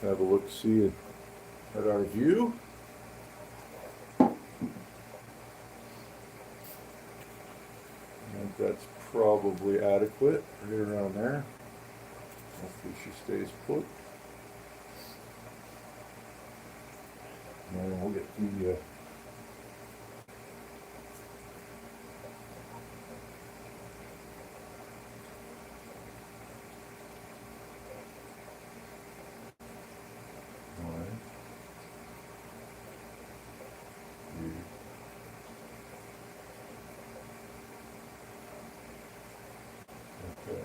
have a look, see at our view. And that's probably adequate, right around there. Hopefully she stays put. And we'll get the okay,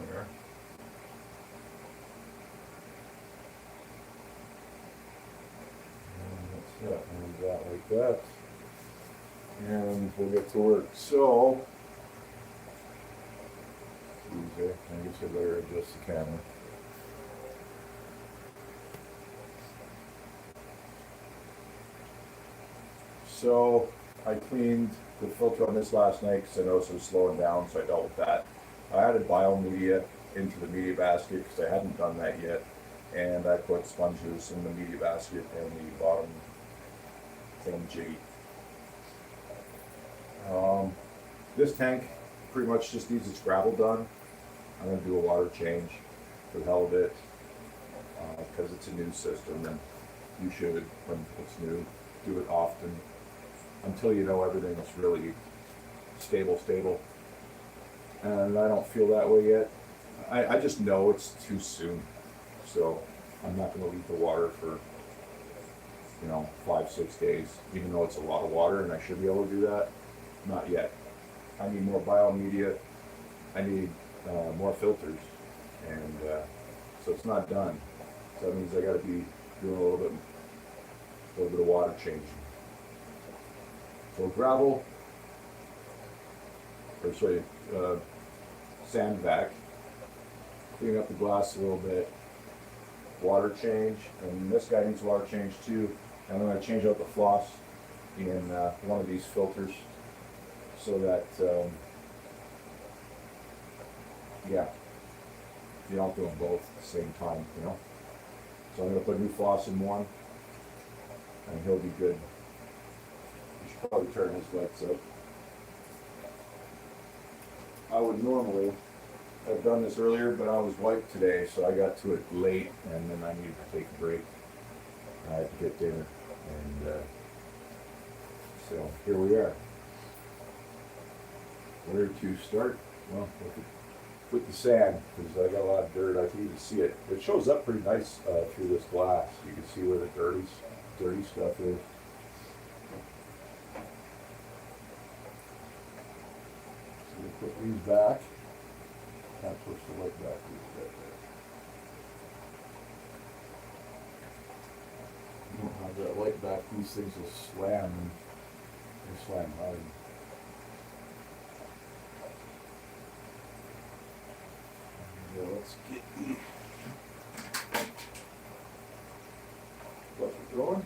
there. And that's that. Move that like that. And we'll get to work. So, I guess I better adjust the camera. So, I cleaned the filter on this last night because I noticed it was slowing down, so I dealt with that. I added biomedia into the media basket because I hadn't done that yet, and I put sponges in the media basket and the bottom thing jiggy. This tank pretty much just needs its gravel done. I'm going to do a water change for the hell of it because it's a new system, and you should, when it's new, do it often until you know everything is really stable. And I don't feel that way yet. I just know it's too soon, so I'm not going to leave the water for 5-6 days, even though it's a lot of water and I should be able to do that. Not yet. I need more biomedia. I need more filters, and so it's not done. So that means I got to be doing a little bit of water changing. So gravel, or sorry, sand vac, clean up the glass a little bit, water change, and this guy needs water change too. And I'm going to change out the floss in one of these filters so that, you don't do them both at the same time, So I'm going to put new floss in one, and he'll be good. You should probably turn his lights up. I would normally have done this earlier, but I was wiped today, so I got to it late, and then I needed to take a break. I had to get dinner, and so here we are. Where to start? Well, with the sand, because I got a lot of dirt. I can even see it. It shows up pretty nice through this glass. You can see where the dirty stuff is. So we put these back. Not supposed to light back these right there. You don't have that light back, these things will slam, and they slam hard. Yeah, let's get the bucket going.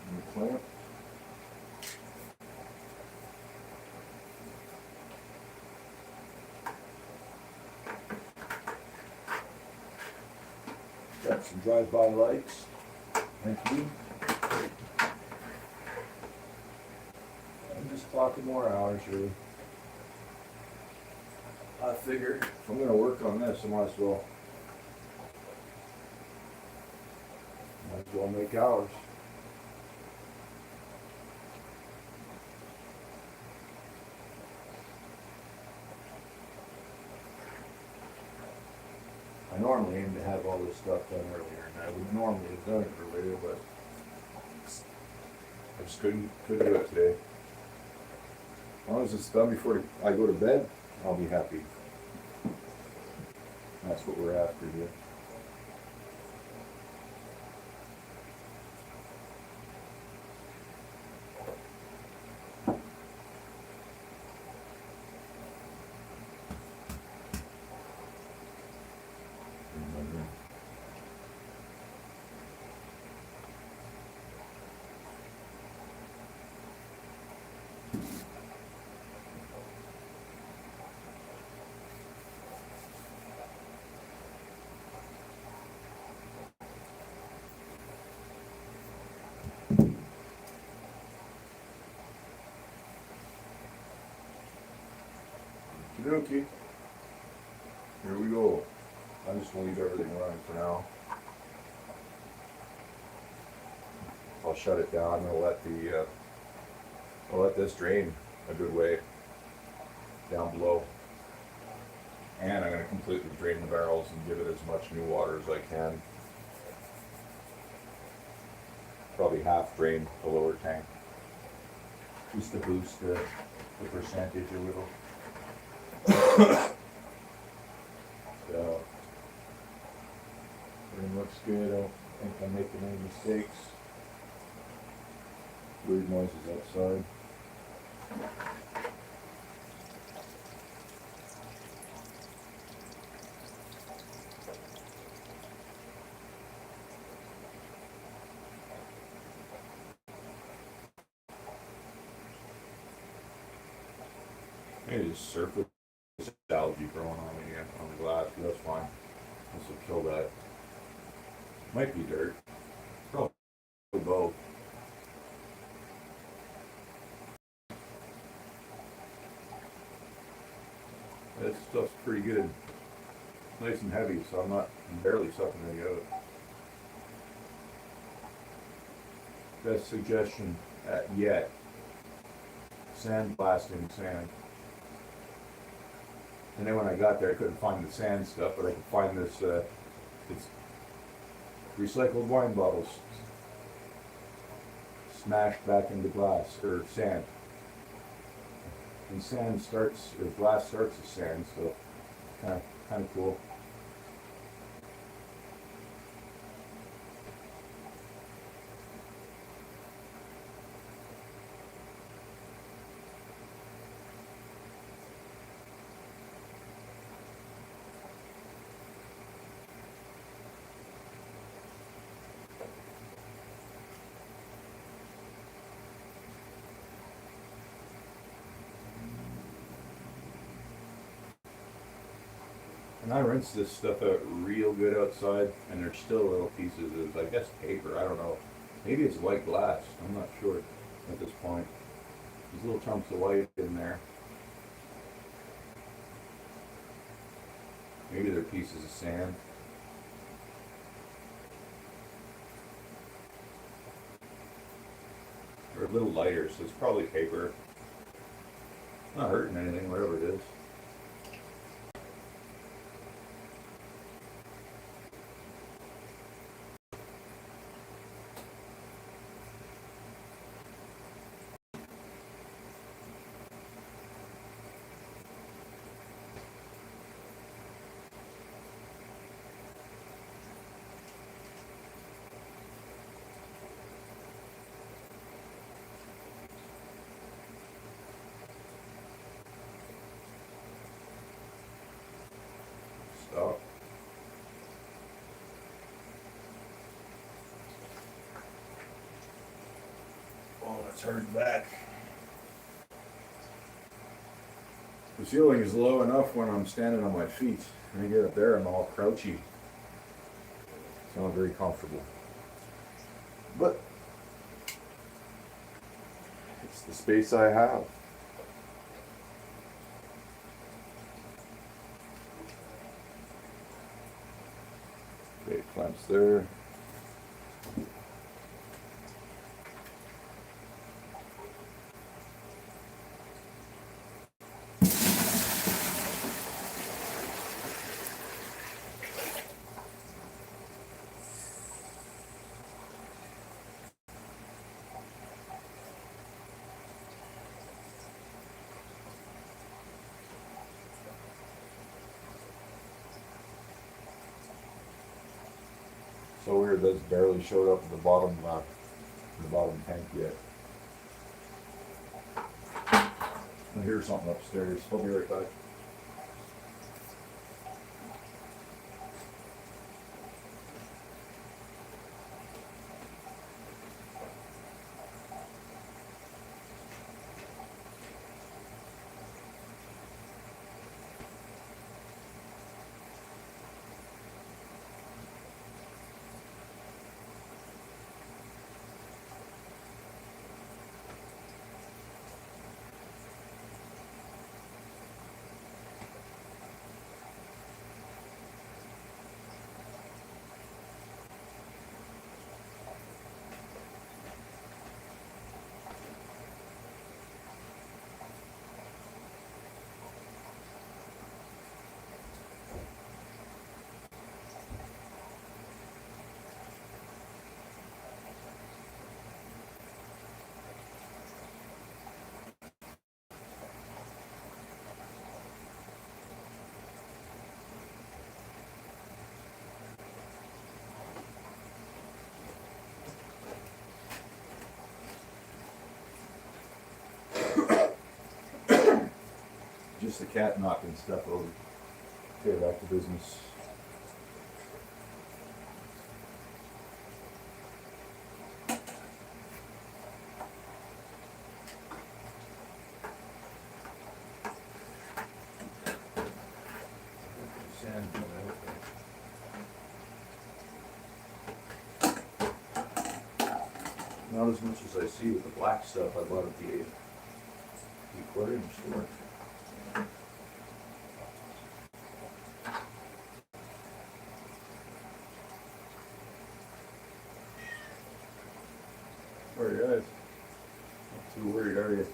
And the clamp. Got some drive-by lights. Thank you. I'm just clocking more hours, really. I figure if I'm going to work on this, I might as well make hours. I normally aim to have all this stuff done earlier, and I would normally have done it earlier, but I just couldn't do it today. As long as it's done before I go to bed, I'll be happy. That's what we're after here. Okay. Here we go. I'm just gonna leave everything running for now. I'll shut it down and I'll let this drain a good way down below. And I'm gonna completely drain the barrels and give it as much new water as I can. Probably half drain the lower tank. Just to boost the percentage a little. So, everything looks good. I don't think I'm making any mistakes. Weird noises outside. Maybe just surface algae growing on again on the glass. That's fine. This will kill that. Might be dirt. Probably both. This stuff's pretty good. Nice and heavy, so I'm barely sucking any of it. Best suggestion yet. Sandblasting sand. And then when I got there, I couldn't find the sand stuff, but I could find this, it's recycled wine bottles smashed back into glass, or sand. And sand starts, or glass starts as sand, so kind of cool. And I rinse this stuff out real good outside, and there's still little pieces of, I guess, paper. I don't know. Maybe it's white glass. I'm not sure at this point. There's little chunks of white in there. Maybe they're pieces of sand. They're a little lighter, so it's probably paper. Not hurting anything, whatever it is. Stop. Oh, that's hard back. The ceiling is low enough when I'm standing on my feet. When I get up there, I'm all crouchy. It's not very comfortable. But it's the space I have. Okay, clamps there. So weird, that's barely showed up at the bottom tank yet. I hear something upstairs. I'll be right back. just the cat knocking stuff over. Okay, back to business. Sand. Not as much as I see with the black stuff I bought at the aquarium store. Alright guys, not too worried are you?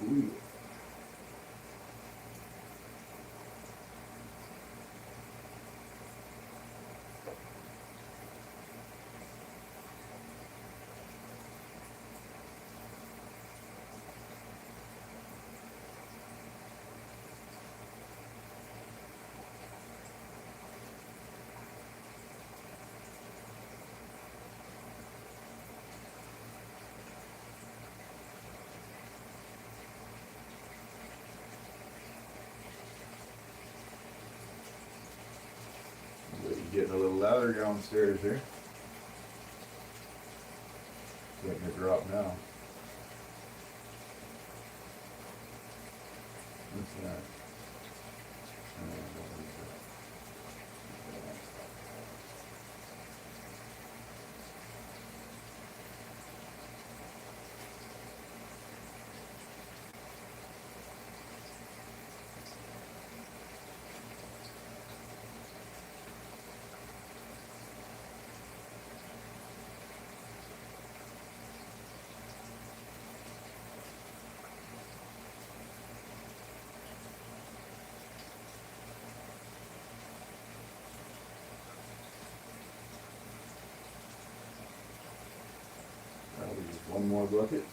Ooh. Getting a little louder downstairs here. Letting her drop now. What's that? Just one more bucket.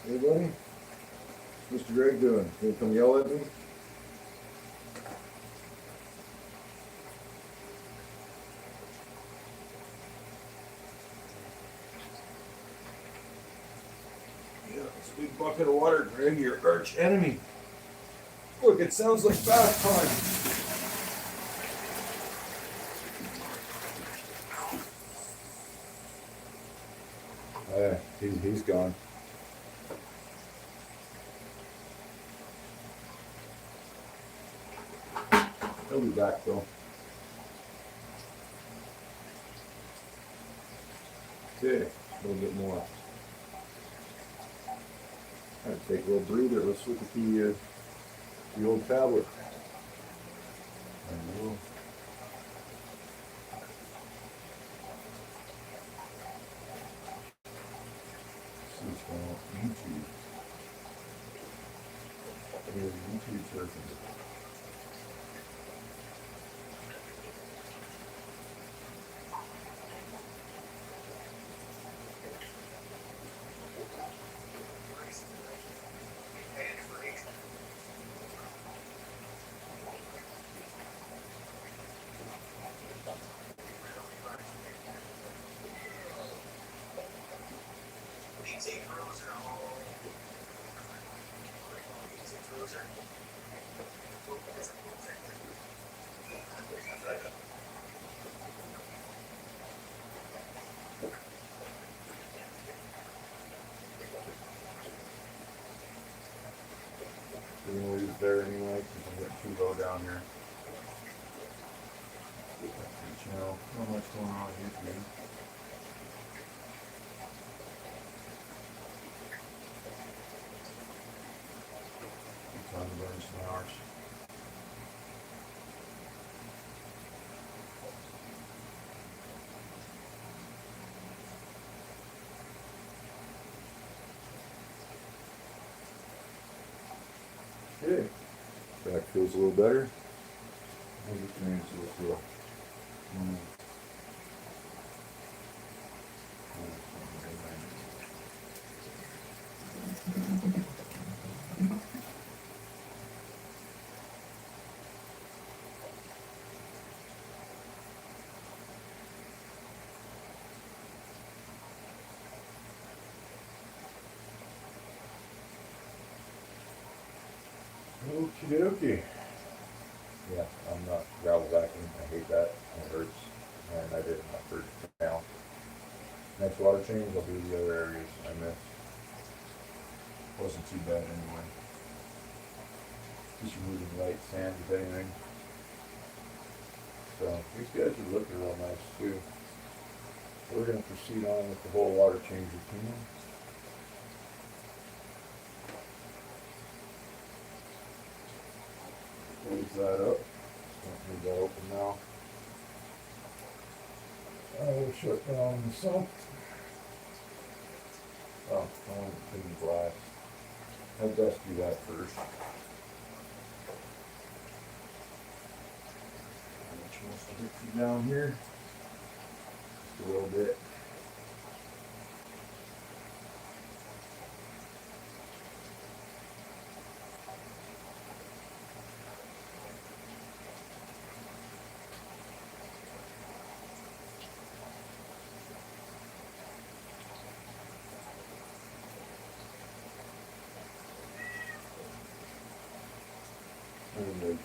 Hey buddy, what's Mr. Greg doing? Gonna come yell at me? Yeah, it's a big bucket of water, Greg, your arch enemy. Look, it sounds like bath time. He's gone. He'll be back though. Okay, a little bit more. Alright, take a little breather. Let's look at the old tablet. And we'll tube surfing. We're gonna leave it there anyway because I'm getting too low down here. You know, not much going on here for me. Time to burn some hours. Okay, back feels a little better. How's it change a little feel? Okie dokie. Yeah, I'm not gravel vacuuming. I hate that. It hurts. And I did my first now. Next water change, I'll do the other areas I missed. Wasn't too bad anyway. Just removing light sand if anything. So these guys are looking real nice too. We're going to proceed on with the whole water change routine. Close that up. Don't leave that open now. I will shut down the sump. Oh, I want to clean the glass. I'd best do that first. Which wants to get you down here just a little bit. And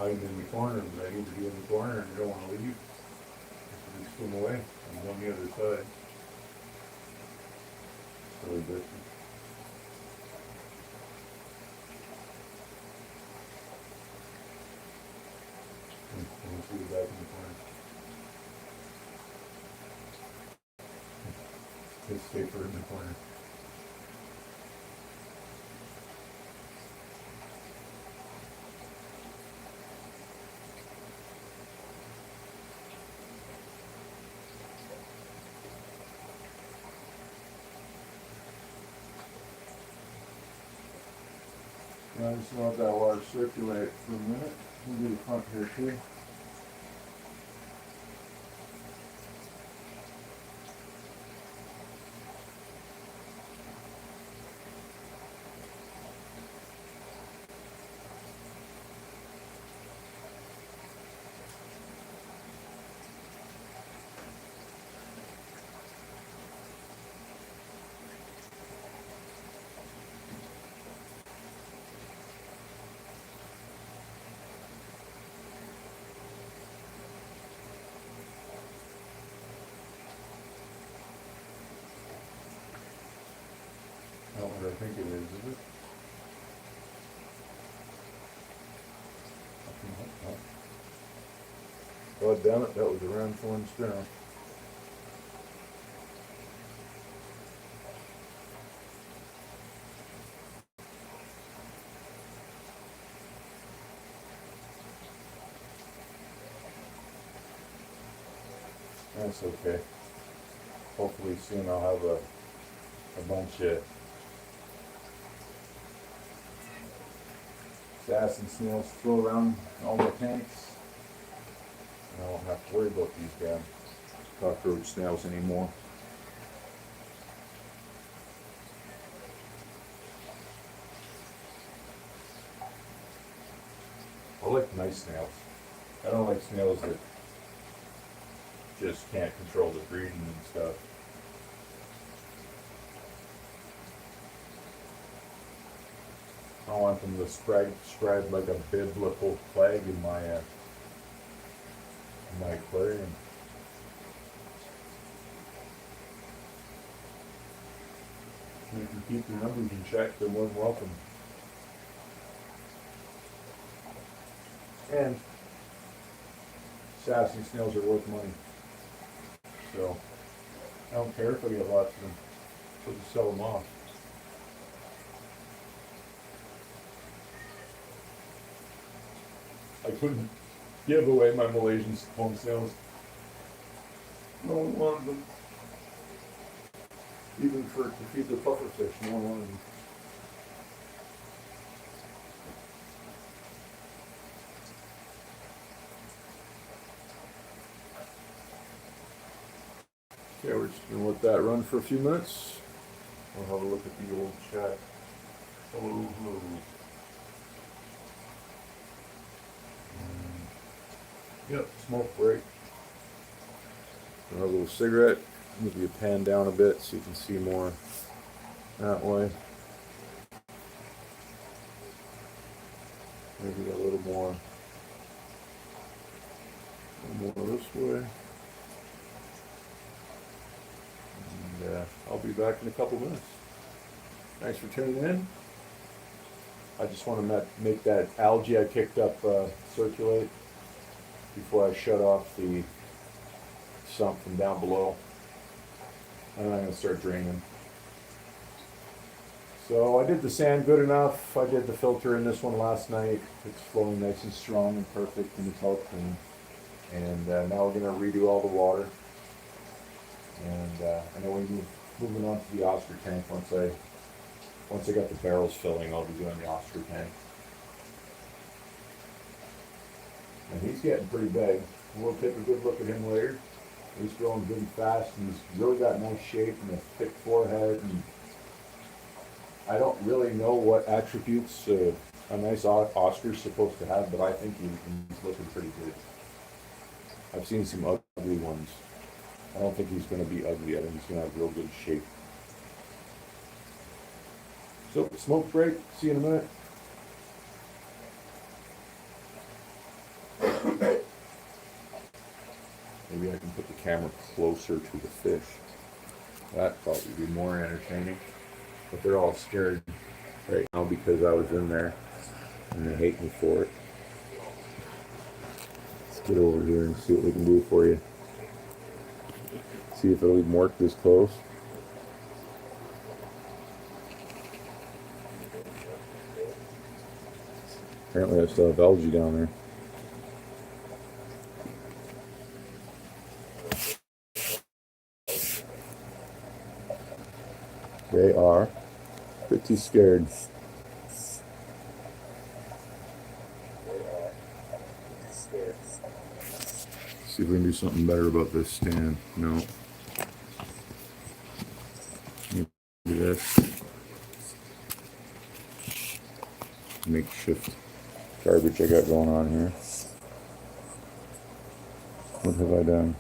hiding in the corner, but I need to be in the corner and I don't want to leave. Just swim away. I'm on the other side. It's really busy. I want to see the back in the corner. It's safer in the corner. I just let that water circulate for a minute. We'll do the front here too. Not what I think it is it? God damn it, that was a round thorn stem. That's okay. Hopefully soon I'll have a bunch of sass and snails to throw around all the tanks. And I won't have to worry about these damn cockroach snails anymore. I like nice snails. I don't like snails that just can't control the breeding and stuff. I want them to spread like a biblical flag in my aquarium. And if you keep your numbers in check, they're more than welcome. And sassy snails are worth money. So I don't care if I get lots of them. So just sell them off. I couldn't give away my Malaysian home snails. No one wanted them. Even to feed the pufferfish, no one wanted them. Okay, we're just going to let that run for a few minutes. We'll have a look at the old chat. Hello, hello. Yep, smoke break. Another little cigarette. Move your pan down a bit so you can see more that way. Maybe a little more this way. And I'll be back in a couple minutes. Thanks for tuning in. I just want to make that algae I picked up circulate before I shut off the sump from down below. And then I'm going to start draining. So I did the sand good enough. I did the filter in this one last night. It's flowing nice and strong and perfect, and it's all clean. And now we're going to redo all the water. And I know we're moving on to the Oscar tank. Once I got the barrels filling, I'll be doing the Oscar tank. And he's getting pretty big. We'll take a good look at him later. He's growing good and fast, and he's really got nice shape and a thick forehead. And I don't really know what attributes a nice Oscar's supposed to have, but I think he's looking pretty good. I've seen some ugly ones. I don't think he's going to be ugly. I think he's going to have real good shape. So, smoke break. See you in a minute. Maybe I can put the camera closer to the fish. That probably be more entertaining. But they're all scared right now because I was in there and they hate me for it. Let's get over here and see what we can do for you. See if it'll even work this close. Apparently I still have algae down there. They are pretty scared. See if we can do something better about this stand. No. Do this. Makeshift garbage I got going on here. What have I done?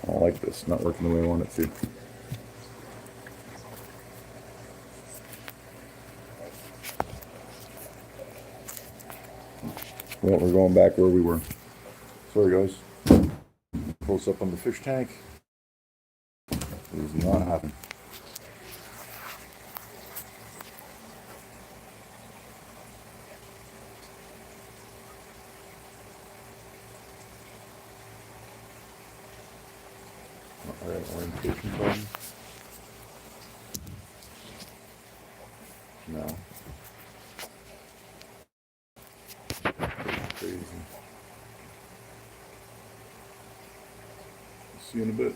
I don't like this, not working the way I want it to. Well, we're going back where we were. Sorry guys. Close up on the fish tank. It is not happening. Alright, orientation button. No. Crazy. See you in a bit.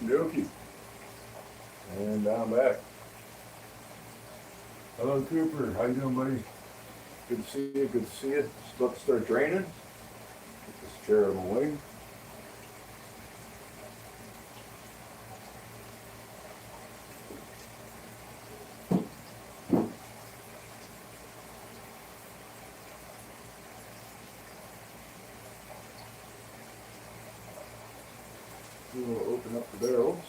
Okey-dokey. And I'm back. Hello, Cooper. How you doing, buddy? Good to see you. Good to see you. It's about to start draining. Get this chair out of my way. We'll open up the barrels.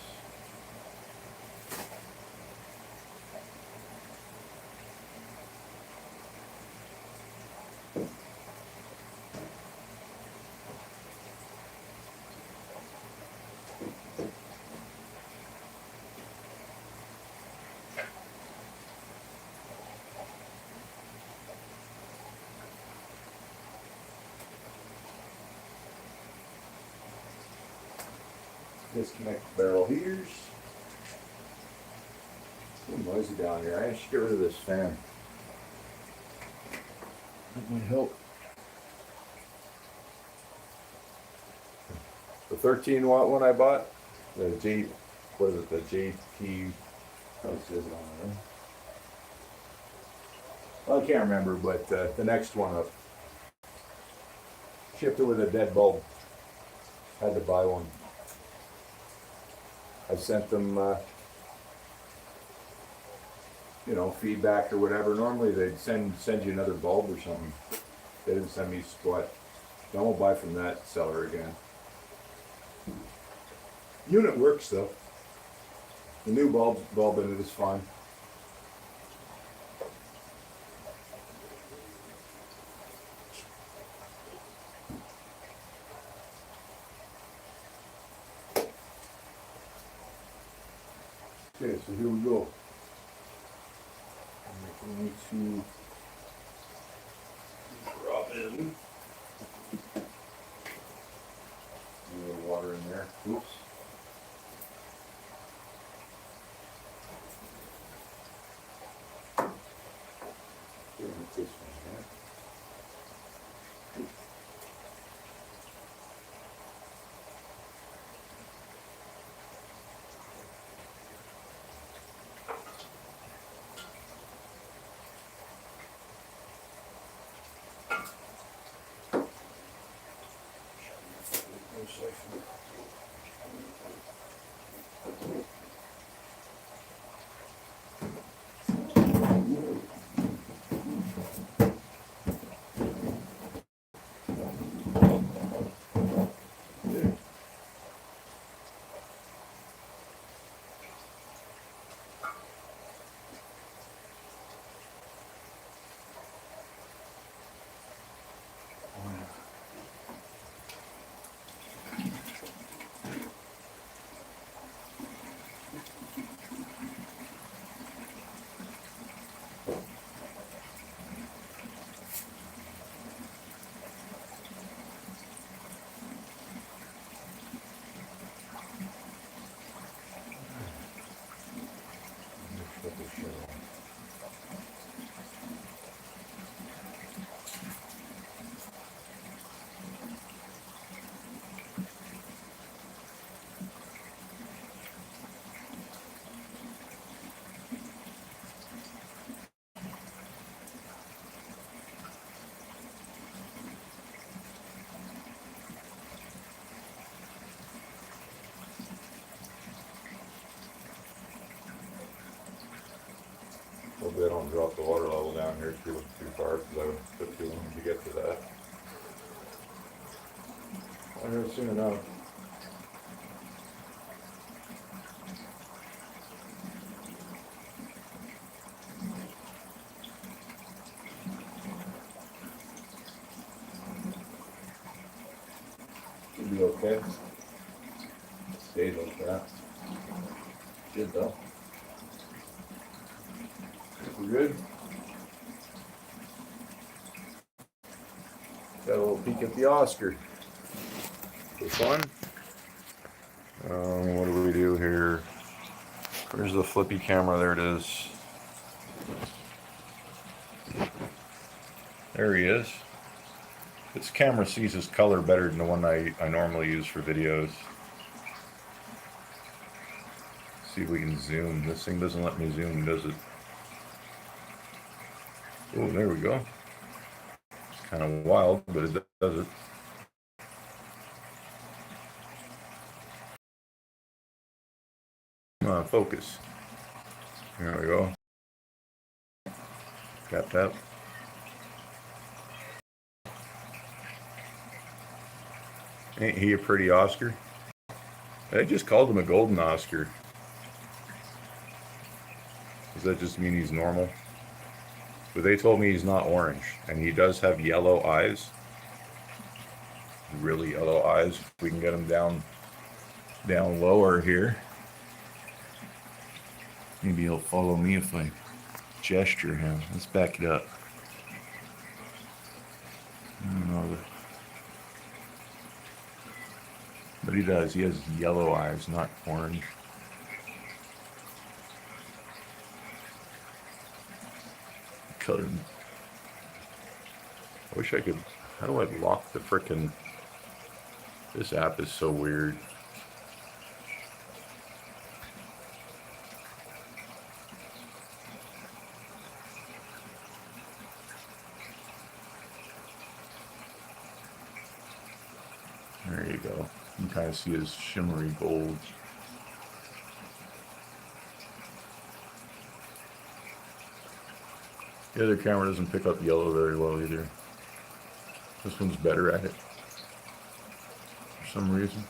Disconnect the barrel heaters. It's a little noisy down here. I should get rid of this fan. That might help. The 13-watt one I bought, the what is it, the JT, how says it on there? Well, I can't remember, but the next one up. Shipped it with a dead bulb. Had to buy one. I sent them, feedback or whatever. Normally they'd send you another bulb or something. They didn't send me squat. I won't buy from that seller again. Unit works though. The new bulb in it is fine. Okay, so here we go. I'm going to drop in a little water in there. Oops. This one here. Hopefully I don't drop the water level down here too far, because I would took too long to get to that. I'm here soon enough. Should be okay. Stays like that. Should though. We're good. Got a little peek at the Oscar. For fun. What do we do here? Where's the flippy camera? There it is. There he is. This camera sees his color better than the one I normally use for videos. see if we can zoom. This thing doesn't let me zoom, does it? Oh, there we go. It's kind of wild, but it does it. Come on, focus. There we go. Tap, tap. Ain't he a pretty Oscar? I just called him a golden Oscar. Does that just mean he's normal? But they told me he's not orange, and he does have yellow eyes. Really yellow eyes. If we can get him down lower here. Maybe he'll follow me if I gesture him. Let's back it up. I don't know. But he does. He has yellow eyes, not orange. Color. I wish I could. How do I lock the frickin'? This app is so weird. There you go. You can kind of see his shimmery gold. The other camera doesn't pick up yellow very well either. This one's better at it for some reason.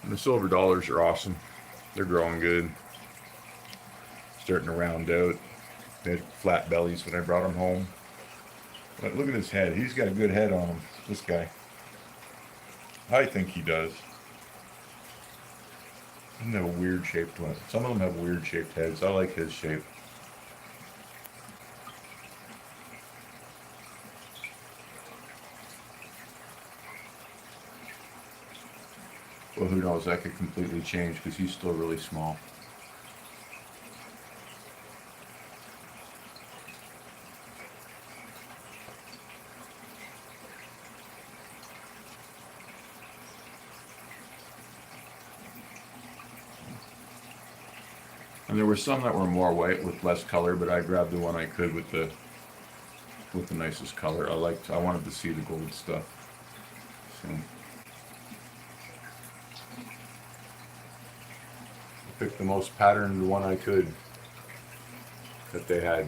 And the silver dollars are awesome. They're growing good. Starting to round out. They had flat bellies when I brought them home. But look at his head. He's got a good head on him, this guy. I think he does. Doesn't have a weird shaped one. Some of them have weird shaped heads. I like his shape. Well, who knows? That could completely change because he's still really small. And there were some that were more white with less color, but I grabbed the one I could with the nicest color. I wanted to see the gold stuff. So I picked the most patterned one I could that they had.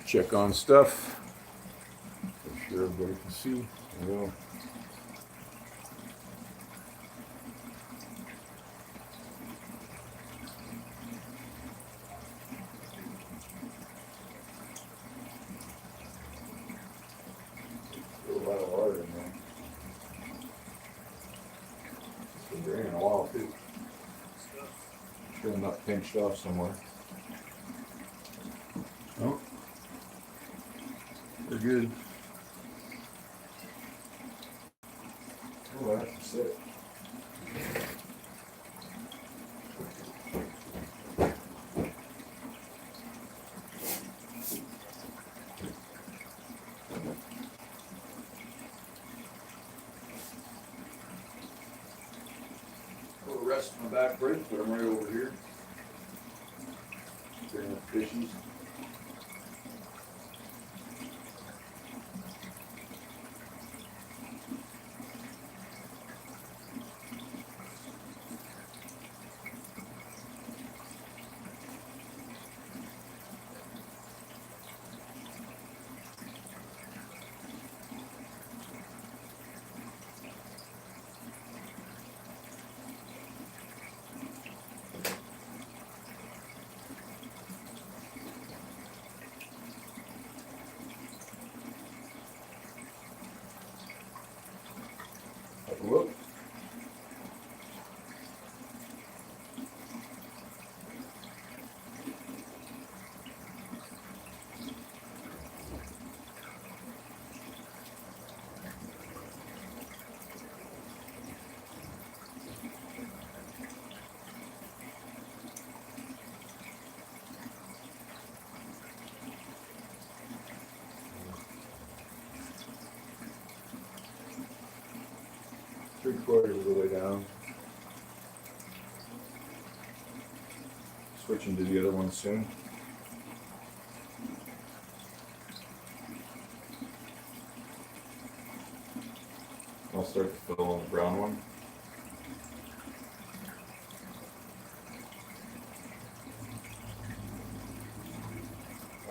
Check on stuff. Make sure everybody can see. There we go. A lot of water in there. It's been draining a while too. Sure I'm not pinched off somewhere. Oh, they're good. Oh, that's it. Put the rest of my back brake, put them right over here. Bring up fishies. 3/4 of the way down. Switching to the other one soon. I'll start to fill in the brown one.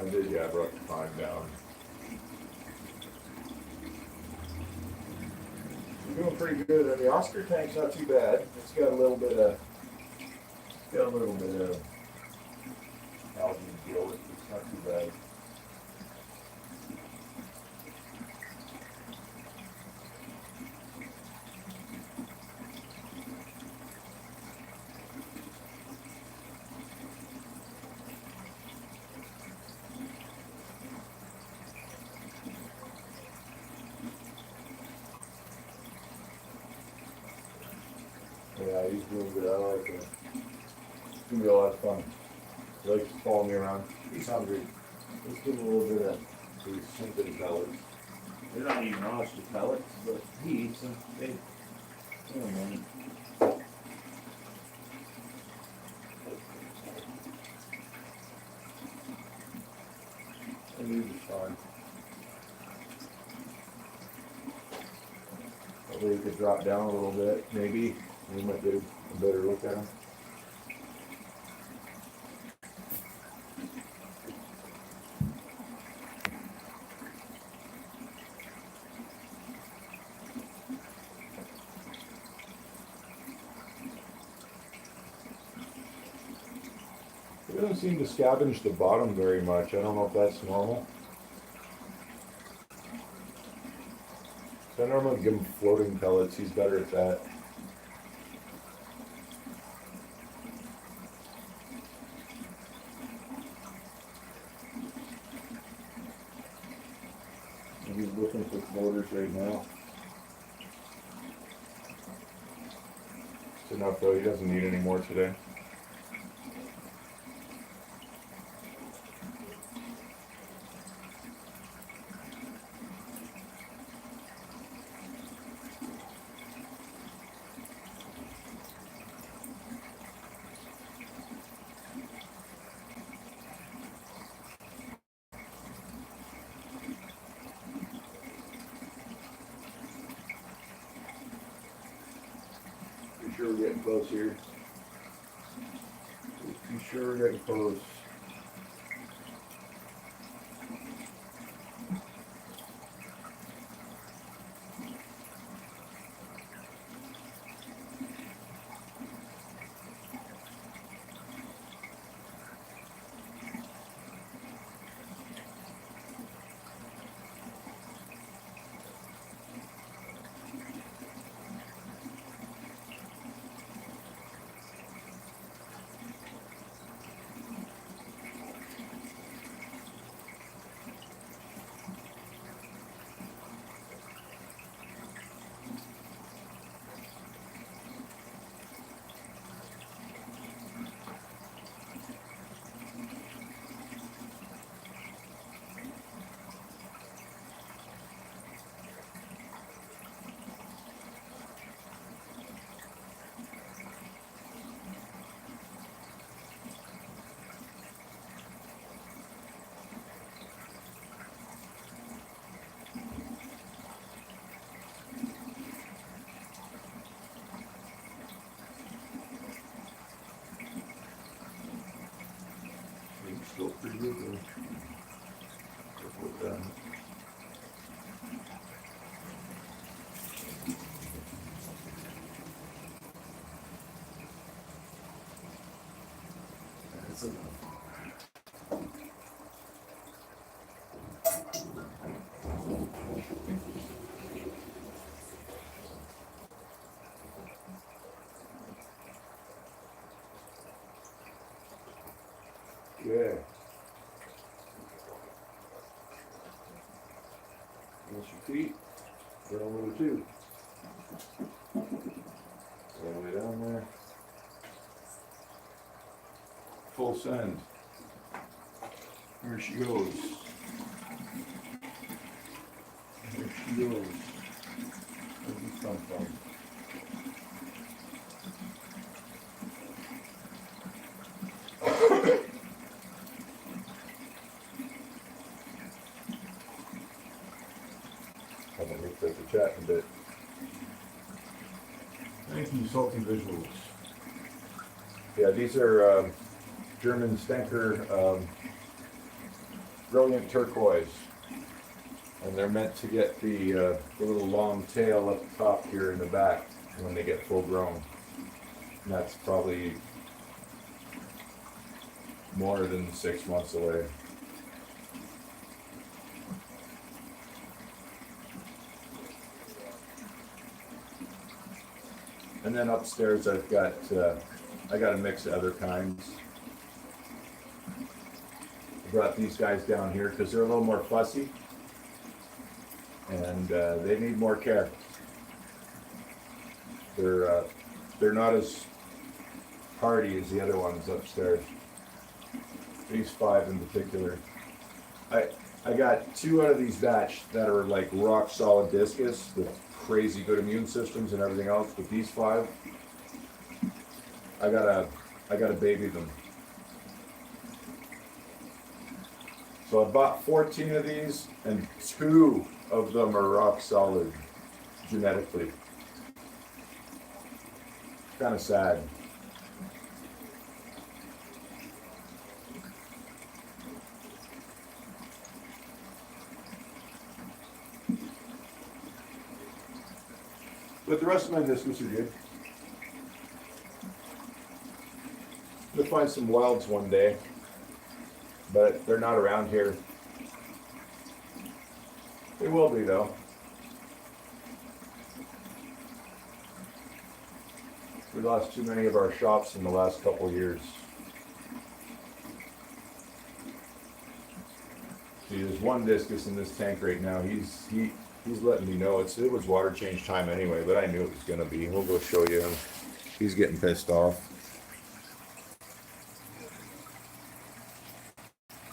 I did, yeah, I brought the time down. We're doing pretty good. And the Oscar tank's not too bad. It's got a little bit of algae to deal with. It's not too bad. Yeah, he's doing good. I like him. It's gonna be a lot of fun. He likes to follow me around. He's hungry. Let's give him a little bit of these something pellets. They're not even oyster pellets, but he eats them. They, you know, man. And these are fine. Probably we could drop down a little bit, maybe. We might get a better look at them. It doesn't seem to scavenge the bottom very much. I don't know if that's normal. So I normally give him floating pellets. He's better at that. He's looking for floaters right now. It's enough though. He doesn't need any more today. Pretty sure we're getting close here. Pretty sure we're getting close. Still pretty good though. Careful with that. That's enough. Yeah. Rinse your feet. Throw number 2. All the way down there. Full send. There she goes. There she goes. Where did you come from? Thank you, Salty Visuals. Yeah, these are German Stenker Brilliant Turquoise. And they're meant to get the little long tail up top here in the back when they get full grown. And that's probably more than 6 months away. And then upstairs I've got I got a mix of other kinds. I brought these guys down here because they're a little more fussy and they need more care. They're not as hardy as the other ones upstairs. These 5 in particular. I got 2 out of these batch that are like rock solid discus with crazy good immune systems and everything else, but these 5, I gotta baby them. So I bought 14 of these, and 2 of them are rock solid genetically. Kind of sad. But the rest of my discus are good. We'll find some wilds one day, but they're not around here. They will be though. We lost too many of our shops in the last couple of years. See, there's one discus in this tank right now. He's letting me know it was water change time anyway, but I knew it was gonna be. We'll go show you him. He's getting pissed off.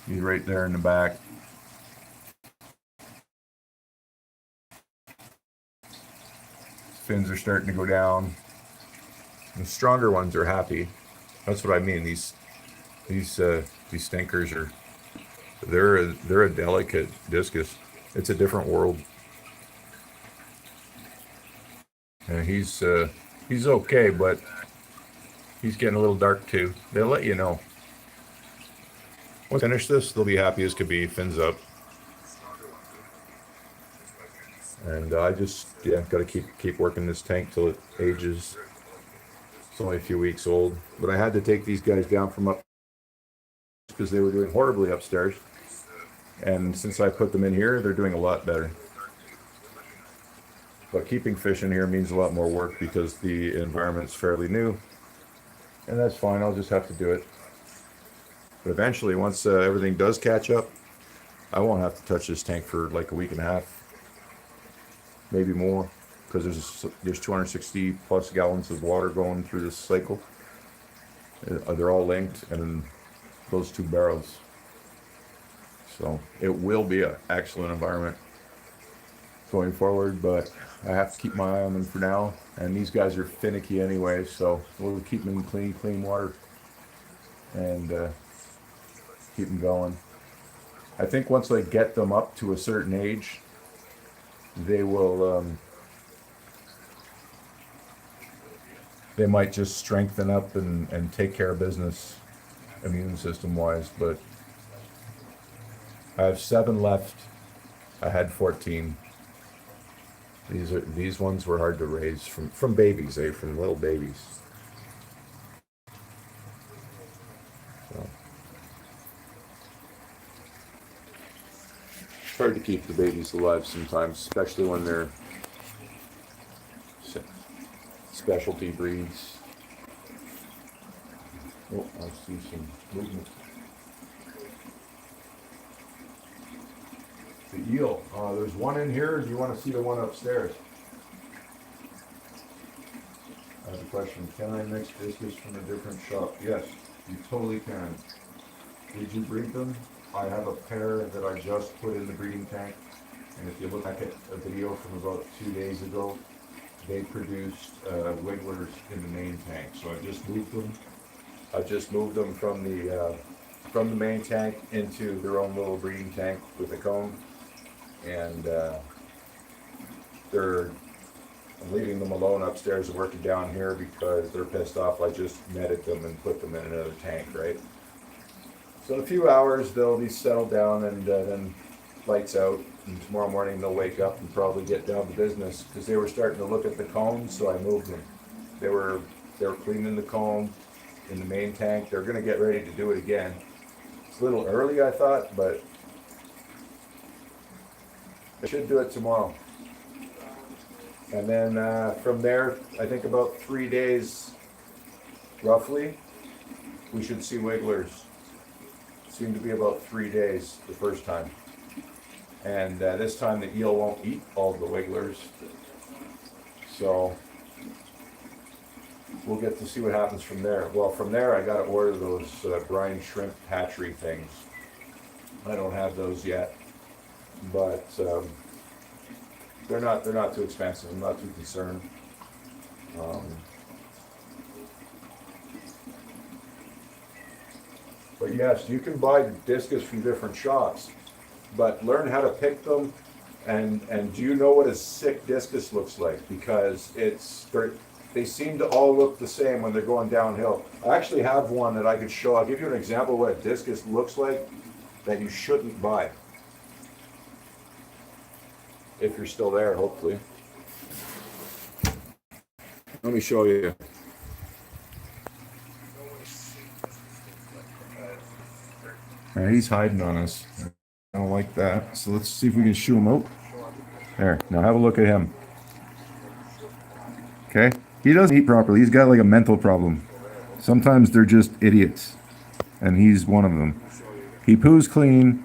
He's right there in the back. Fins are starting to go down. The stronger ones are happy. That's what I mean. These stinkers are. They're a delicate discus. It's a different world. And he's okay, but he's getting a little dark too. They'll let you know. Once I finish this, they'll be happy as could be, fins up. And I just, got to keep working this tank till it ages. It's only a few weeks old. But I had to take these guys down from up because they were doing horribly upstairs. And since I put them in here, they're doing a lot better. But keeping fish in here means a lot more work because the environment's fairly new. And that's fine, I'll just have to do it. But eventually, once everything does catch up, I won't have to touch this tank for like a week and a half, maybe more, because there's 260 plus gallons of water going through this cycle. They're all linked, and those 2 barrels. So it will be an excellent environment going forward, but I have to keep my eye on them for now. And these guys are finicky anyway, so we'll keep them in clean water and keep them going. I think once I get them up to a certain age, they will, they might just strengthen up and take care of business immune system wise, but I have 7 left. I had 14. These ones were hard to raise from babies, from little babies. So it's hard to keep the babies alive sometimes, especially when they're specialty breeds. Oh, I see some movement. The eel. There's one in here. Do you want to see the one upstairs? I have a question. Can I mix discus from a different shop? Yes, you totally can. Did you breed them? I have a pair that I just put in the breeding tank. And if you look back at a video from about 2 days ago, they produced wigglers in the main tank. So I just moved them. I just moved them from the main tank into their own little breeding tank with a comb. And they're I'm leaving them alone upstairs and working down here because they're pissed off. I just netted them and put them in another tank, right? So in a few hours they'll be settled down, and then lights out. And tomorrow morning they'll wake up and probably get down to business because they were starting to look at the combs, so I moved them. They were cleaning the comb in the main tank. They're gonna get ready to do it again. It's a little early, I thought, but I should do it tomorrow. And then from there, I think about 3 days, roughly, we should see wigglers. Seemed to be about 3 days the first time. And this time the eel won't eat all the wigglers. So we'll get to see what happens from there. Well, from there I got to order those brine shrimp hatchery things. I don't have those yet, but they're not too expensive. I'm not too concerned. But yes, you can buy discus from different shops, but learn how to pick them. And do you know what a sick discus looks like? Because they seem to all look the same when they're going downhill. I actually have one that I could show. I'll give you an example of what a discus looks like that you shouldn't buy. If you're still there, hopefully. Let me show you. He's hiding on us. I don't like that. So let's see if we can shoo him out. There. Now have a look at him. Okay? He doesn't eat properly. He's got like a mental problem. Sometimes they're just idiots. And he's one of them. He poos clean,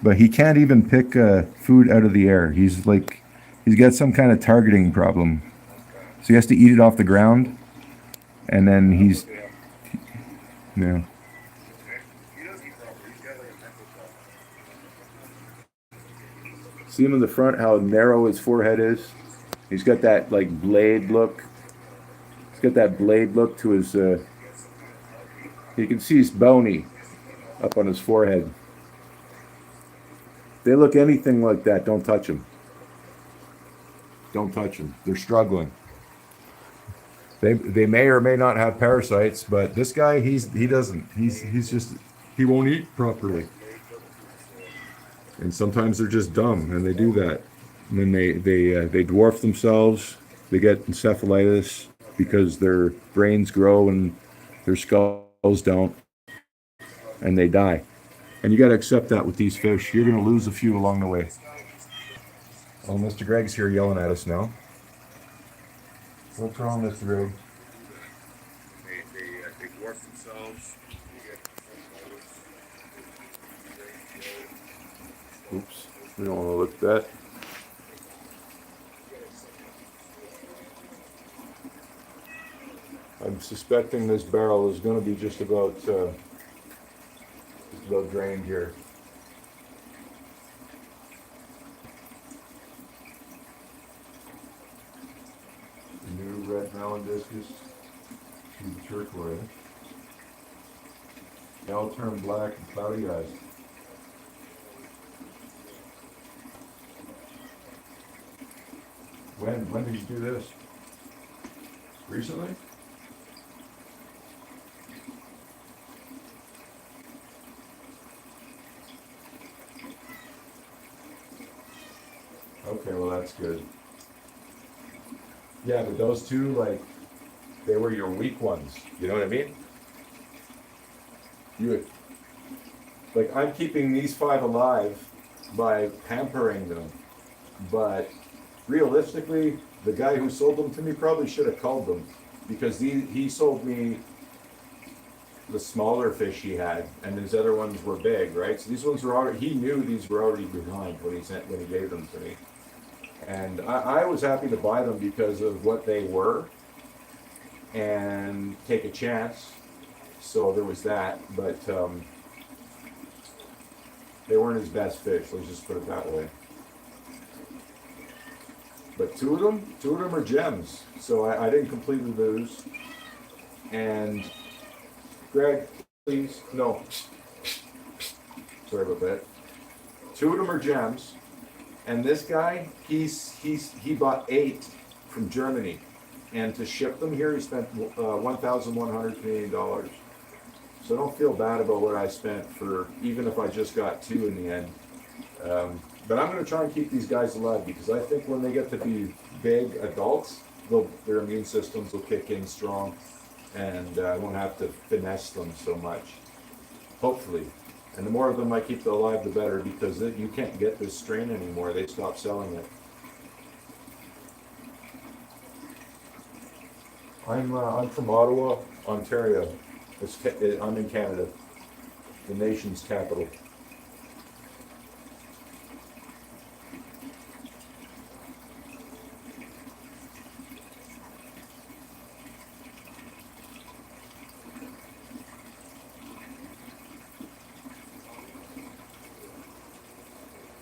but he can't even pick food out of the air. He's got some kind of targeting problem. So he has to eat it off the ground. And then yeah. See him in the front, how narrow his forehead is? He's got that like blade look. He's got that blade look to his, you can see he's bony up on his forehead. They look anything like that, don't touch them. Don't touch them. They're struggling. They may or may not have parasites, but this guy, he doesn't. He won't eat properly. And sometimes they're just dumb, and they do that. And then they dwarf themselves. They get encephalitis because their brains grow and their skulls don't, and they die. And you got to accept that with these fish. You're going to lose a few along the way. Oh, Mr. Greg's here yelling at us now. What's wrong, Mr. Greg? They dwarf themselves. Oops, we don't want to look at that. I'm suspecting this barrel is going to be just about drained here. New red melon discus, the turquoise. They all turn black and cloudy eyes. When did you do this? Recently? Okay, well that's good. Yeah, but those two, like, they were your weak ones. You know what I mean? I'm keeping these 5 alive by pampering them, but realistically, the guy who sold them to me probably should have culled them, because he sold me the smaller fish he had, and these other ones were big, right? So these ones were already, he knew these were already behind when he gave them to me. And I was happy to buy them because of what they were and take a chance. So there was that, but they weren't his best fish, let's just put it that way. But two of them are gems. So I didn't completely lose. And Greg, please, no. Sorry about that. 2 of them are gems. And this guy, he bought 8 from Germany. And to ship them here, he spent 1,100 Canadian dollars. So don't feel bad about what I spent for, even if I just got 2 in the end. But I'm going to try and keep these guys alive because I think when they get to be big adults, their immune systems will kick in strong, and I won't have to finesse them so much. Hopefully. And the more of them I keep alive, the better, because you can't get this strain anymore. They stopped selling it. I'm from Ottawa, Ontario. I'm in Canada, the nation's capital.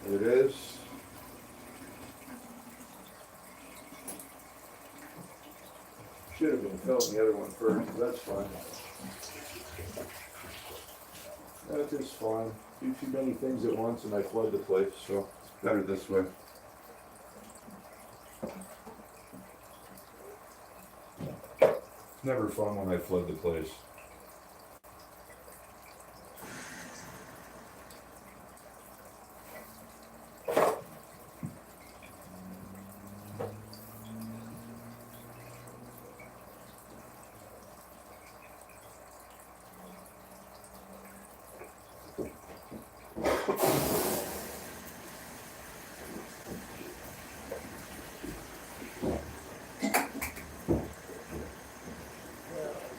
There it is. Should have been filling the other one first, but that's fine. That is fine. Do too many things at once and I flood the place, so it's better this way. It's never fun when I flood the place.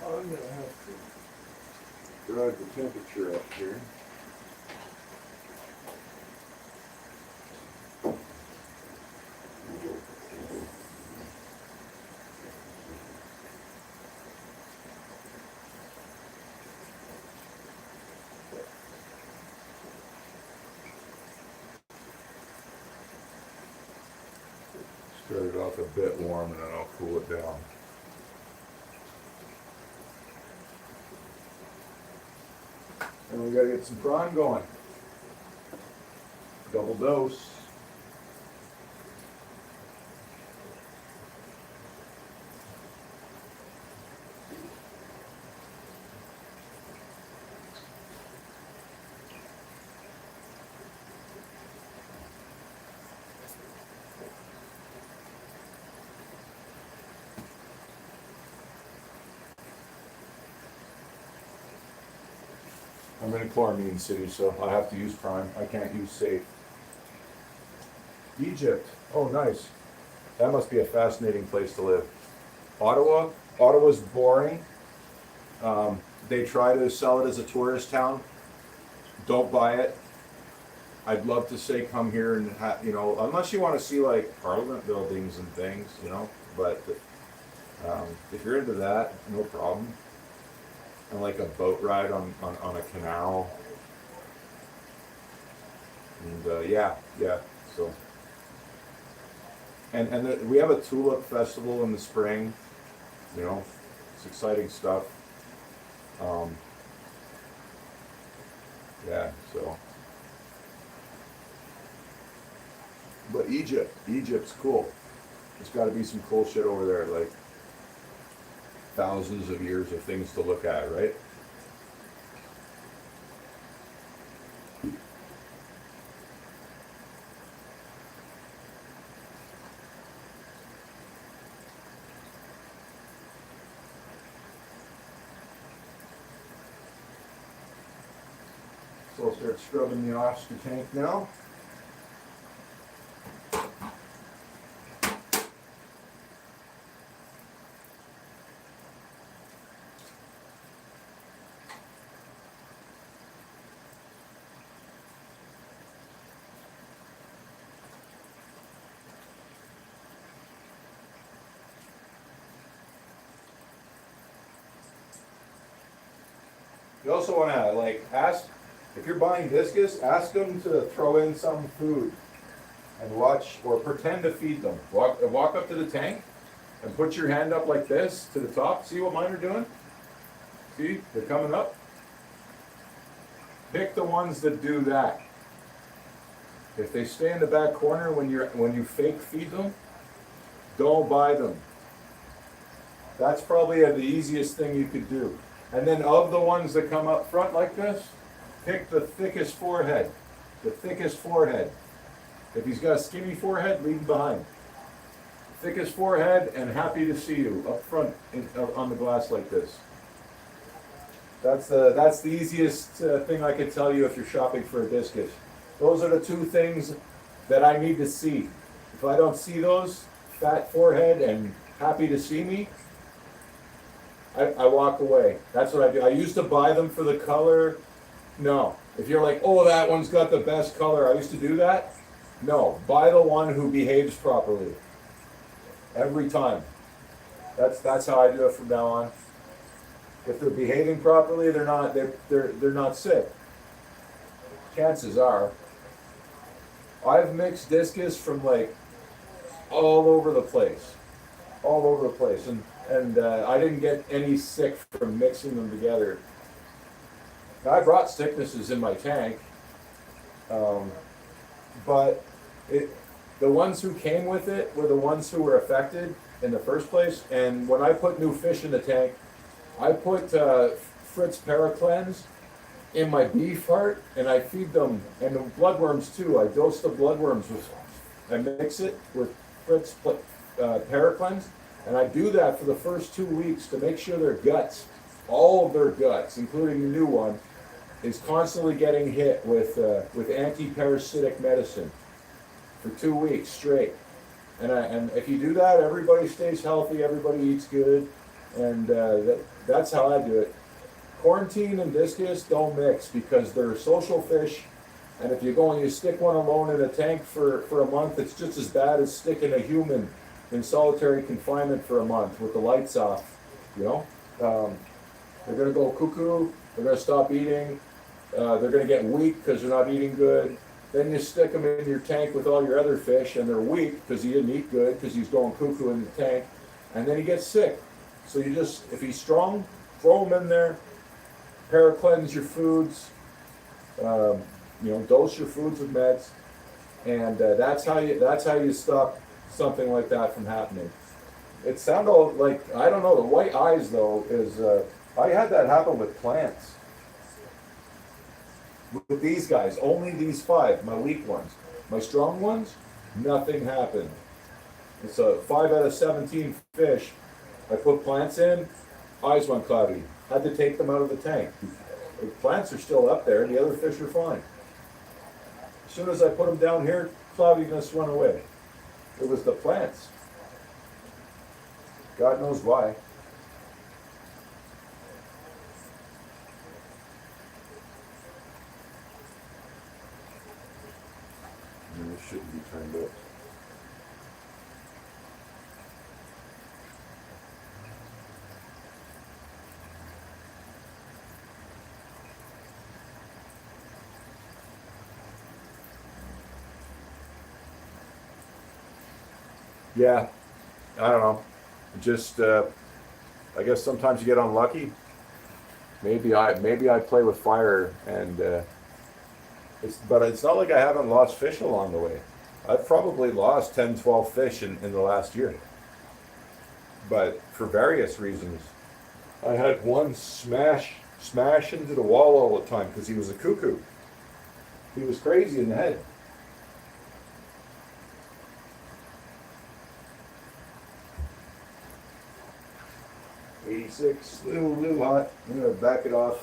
I'm gonna have to drive the temperature up here. Started off a bit warm and then I'll cool it down. And we gotta get some prime going. Double dose. I'm in a chloramine city, so I have to use prime. I can't use safe. Egypt. Oh, nice. That must be a fascinating place to live. Ottawa. Ottawa's boring. They try to sell it as a tourist town. Don't buy it. I'd love to say come here and unless you want to see like Parliament buildings and things, But if you're into that, no problem. And like a boat ride on a canal. And yeah. So. And we have a tulip festival in the spring. It's exciting stuff. Yeah, so. But Egypt's cool. There's got to be some cool shit over there, like thousands of years of things to look at, right? So I'll start scrubbing the Oscar tank now. You also want to ask, if you're buying viscous, ask them to throw in some food and watch or pretend to feed them. Walk up to the tank and put your hand up like this to the top. See what mine are doing? See, they're coming up. Pick the ones that do that. If they stay in the back corner when you fake feed them, Don't buy them. That's probably the easiest thing you could do. And then of the ones that come up front like this, pick the thickest forehead. The thickest forehead. If he's got a skinny forehead, leave him behind. Thickest forehead and happy to see you up front on the glass like this. That's the easiest thing I could tell you if you're shopping for a discus. Those are the two things that I need to see. If I don't see those, fat forehead and happy to see me, I walk away. That's what I do. I used to buy them for the color. No. If you're like, oh, that one's got the best color, I used to do that. No. Buy the one who behaves properly. Every time. That's how I do it from now on. If they're behaving properly, they're not sick. Chances are. I've mixed discus from like all over the place. All over the place. And I didn't get any sick from mixing them together. Now, I brought sicknesses in my tank, but the ones who came with it were the ones who were affected in the first place. And when I put new fish in the tank, I put Fritz Paracleanse in my beef heart, and I feed them, and the bloodworms too. I dose the bloodworms with, I mix it with Fritz Paracleanse, and I do that for the first 2 weeks to make sure their guts, all of their guts, including the new one, is constantly getting hit with anti-parasitic medicine for 2 weeks straight. And if you do that, everybody stays healthy, everybody eats good, and that's how I do it. Quarantine and discus don't mix because they're social fish, and if you go and you stick one alone in a tank for a month, it's just as bad as sticking a human in solitary confinement for a month with the lights off. You know, they're gonna go cuckoo. They're gonna stop eating. They're gonna get weak because they're not eating good. Then you stick them in your tank with all your other fish, and they're weak because he didn't eat good because he's going cuckoo in the tank, and then he gets sick. So you just, if he's strong, throw him in there. Paracleanse your foods. Dose your foods with meds, and that's how you stop something like that from happening. It sounded like, I don't know, the white eyes though is, I had that happen with plants. With these guys, only these 5, my weak ones. My strong ones, nothing happened. It's a 5 out of 17 fish. I put plants in, eyes went cloudy. Had to take them out of the tank. The plants are still up there, the other fish are fine. As soon as I put them down here, cloudiness went away. It was the plants. God knows why. And this shouldn't be turned up. Yeah, I don't know. Just, I guess sometimes you get unlucky. Maybe I play with fire, and but it's not like I haven't lost fish along the way. I've probably lost 10, 12 fish in the last year, but for various reasons. I had one smash into the wall all the time because he was a cuckoo. He was crazy in the head. '86, little hot. I'm gonna back it off.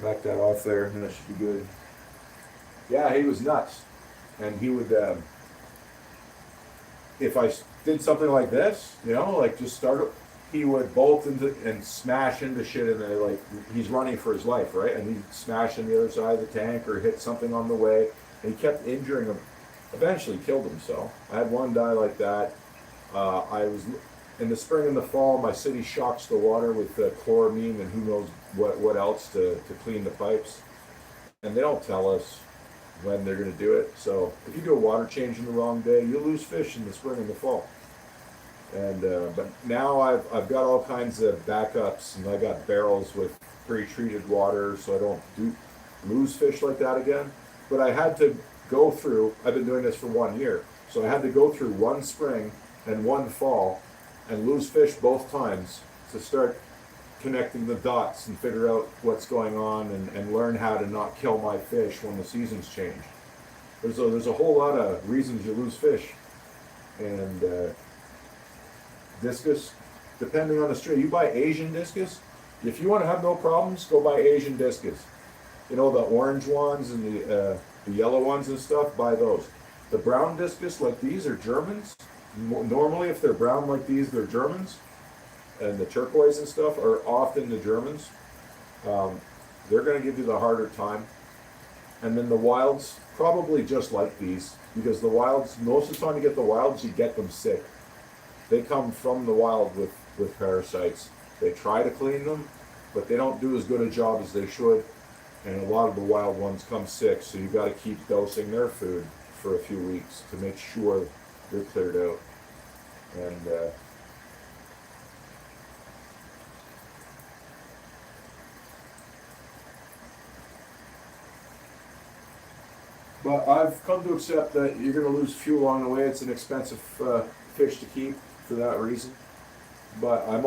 Back that off there, and that should be good. Yeah, he was nuts, and he would, if I did something like this, like just start, he would bolt into and smash into shit in there, like he's running for his life, right? And he'd smash on the other side of the tank or hit something on the way, and he kept injuring him. Eventually killed himself. I had one die like that. I was in the spring and the fall. My city shocks the water with chloramine and who knows what else to clean the pipes. And they don't tell us when they're going to do it. So if you do a water change in the wrong day, you'll lose fish in the spring and the fall. And but now I've got all kinds of backups, and I got barrels with pre-treated water, so I don't lose fish like that again. But I had to go through, I've been doing this for 1 year, so I had to go through one spring and one fall and lose fish both times to start connecting the dots and figure out what's going on and learn how to not kill my fish when the seasons change. There's a whole lot of reasons you lose fish. And discus, depending on the stream, you buy Asian discus. If you want to have no problems, go buy Asian discus. You know, the orange ones and the yellow ones and stuff, buy those. The brown discus like these are Germans. Normally, if they're brown like these, they're Germans. And the turquoise and stuff are often the Germans. They're going to give you the harder time. And then the wilds, probably just like these, because the wilds, most of the time you get the wilds, you get them sick. They come from the wild with parasites. They try to clean them, but they don't do as good a job as they should. And a lot of the wild ones come sick, so you've got to keep dosing their food for a few weeks to make sure they're cleared out. And but I've come to accept that you're going to lose fuel along the way. It's an expensive fish to keep for that reason. But I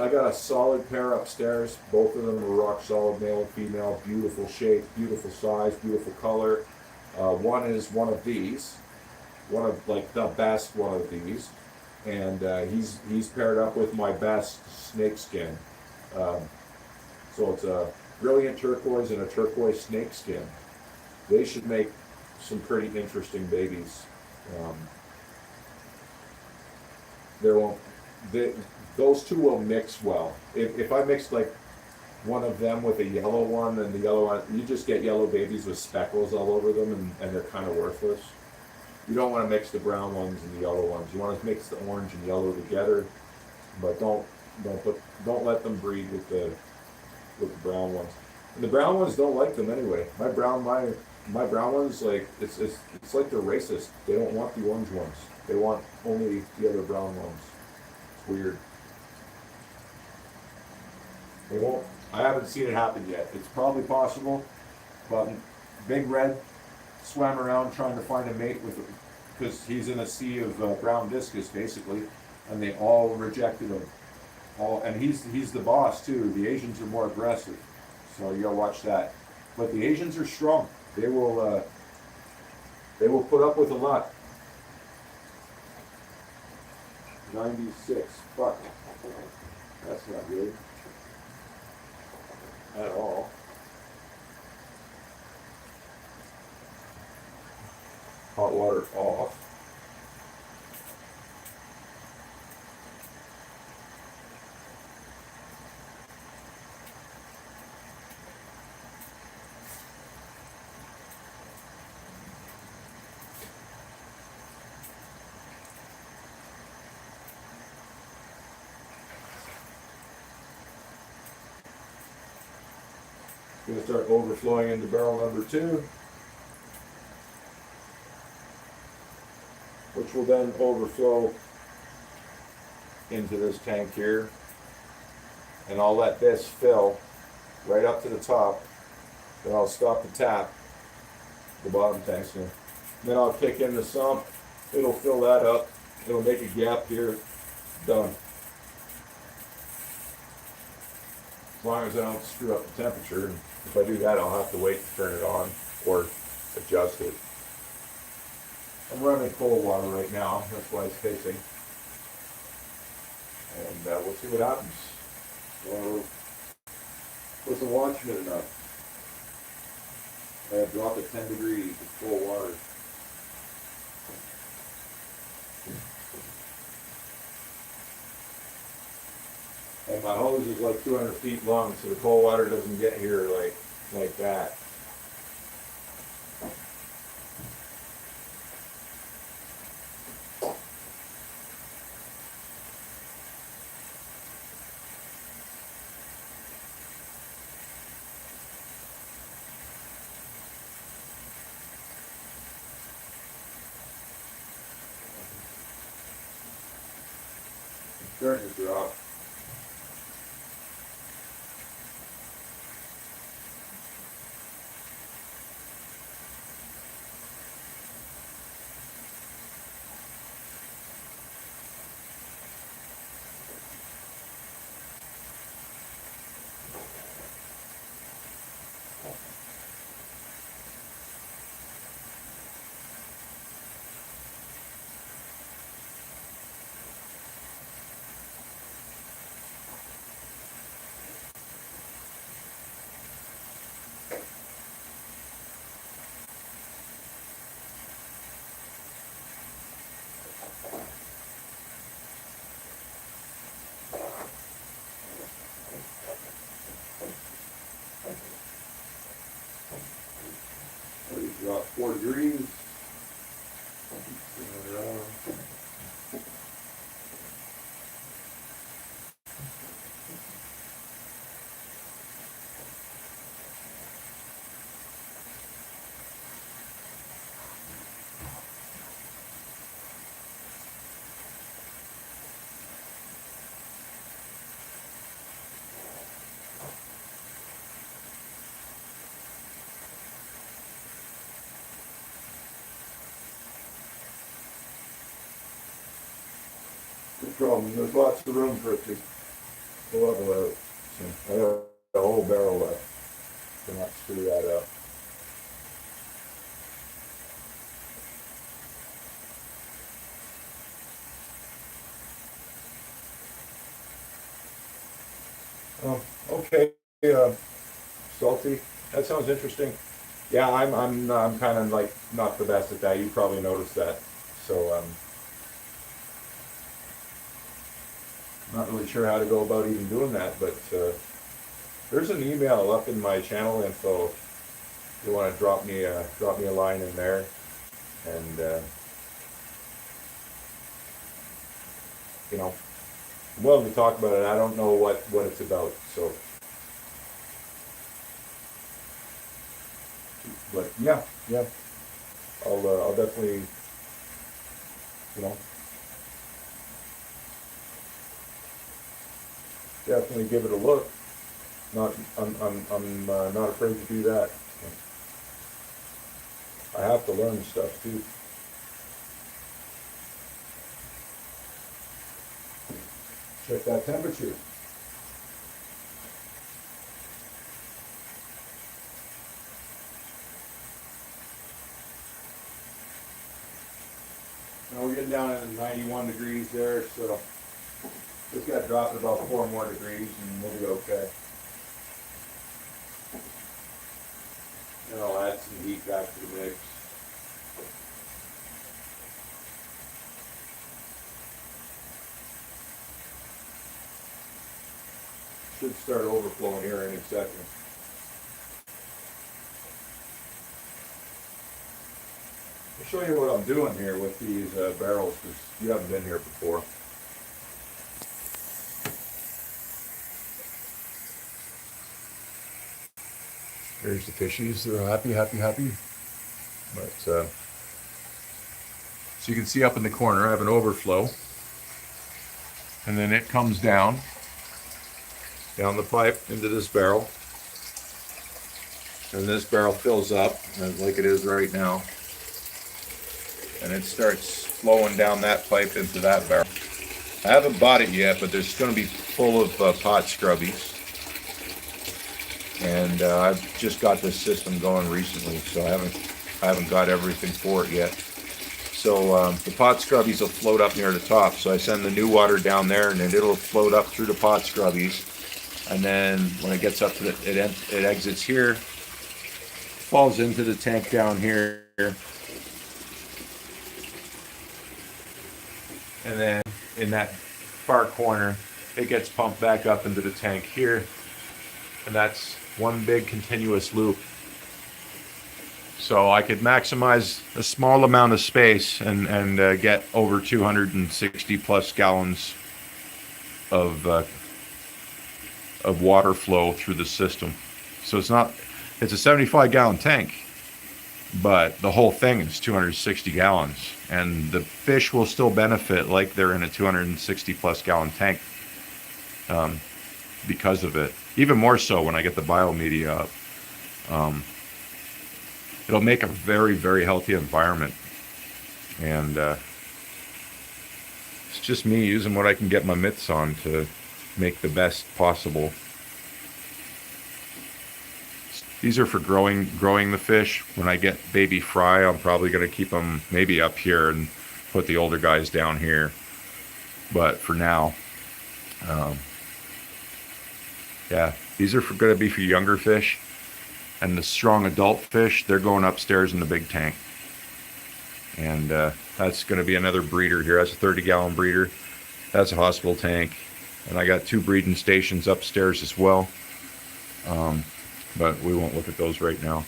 got a solid pair upstairs. Both of them are rock solid, male and female, beautiful shape, beautiful size, beautiful color. One is one of these, one of like the best one of these. And he's paired up with my best snakeskin. So it's a brilliant turquoise and a turquoise snakeskin. They should make some pretty interesting babies. Those two will mix well. If I mix like one of them with a yellow one and the yellow one, you just get yellow babies with speckles all over them, and they're kind of worthless. You don't want to mix the brown ones and the yellow ones. You want to mix the orange and yellow together, but don't let them breed with the brown ones. And the brown ones don't like them anyway. My brown ones, like it's like they're racist. They don't want the orange ones. They want only the other brown ones. It's weird. They won't. I haven't seen it happen yet. It's probably possible, but Big Red swam around trying to find a mate with him because he's in a sea of brown discus basically, and they all rejected him. And he's the boss too. The Asians are more aggressive, so you gotta watch that. But the Asians are strong. They will put up with a lot. 96. Fuck. That's not good at all. Hot water off. Going to start overflowing into barrel number 2, which will then overflow into this tank here. And I'll let this fill right up to the top. Then I'll stop the tap, the bottom tank's here. Then I'll kick in the sump. It'll fill that up. It'll make a gap here. Done. As long as I don't screw up the temperature. If I do that, I'll have to wait to turn it on or adjust it. I'm running cold water right now. That's why it's hissing. And we'll see what happens. Wasn't watching it enough. I have dropped it 10 degrees with cold water. And my hose is like 200 feet long, so the cold water doesn't get here like that. It's starting to drop. the problem. There's lots of room for it to level out. So I have a whole barrel left. Cannot screw that up. Okay, salty. That sounds interesting. Yeah, I'm kind of like not the best at that. You probably noticed that. So not really sure how to go about even doing that. But there's an email up in my channel info. If you want to drop me a line in there, and you know, I'm willing to talk about it. I don't know what it's about. So. But yeah, I'll definitely, you know, definitely give it a look. I'm not afraid to do that. I have to learn stuff too. Check that temperature. Now we're getting down to 91 degrees there, so just got to drop it about 4 more degrees and we'll be okay. And I'll add some heat back to the mix. Should start overflowing here any second. I'll show you what I'm doing here with these barrels, because you haven't been here before. There's the fishies. They're happy. But so you can see up in the corner, I have an overflow, and then it comes down the pipe into this barrel, and this barrel fills up like it is right now. And it starts flowing down that pipe into that barrel. I haven't bought it yet, but there's going to be full of pot scrubbies. And I've just got this system going recently, so I haven't got everything for it yet. So the pot scrubbies will float up near the top. So I send the new water down there, and then it'll float up through the pot scrubbies. And then when it gets up to it exits here, falls into the tank down here. And then in that far corner, it gets pumped back up into the tank here. And that's one big continuous loop. So I could maximize a small amount of space and get over 260 plus gallons of water flow through the system. So it's a 75 gallon tank, but the whole thing is 260 gallons, and the fish will still benefit like they're in a 260 plus gallon tank because of it. Even more so when I get the biomedia up. It'll make a very, very healthy environment, and it's just me using what I can get my mitts on to make the best possible. These are for growing the fish. When I get baby fry, I'm probably going to keep them maybe up here and put the older guys down here. But for now, yeah, these are going to be for younger fish. And the strong adult fish, they're going upstairs in the big tank. And that's going to be another breeder here. That's a 30-gallon breeder. That's a hospital tank. And I got 2 breeding stations upstairs as well. But we won't look at those right now.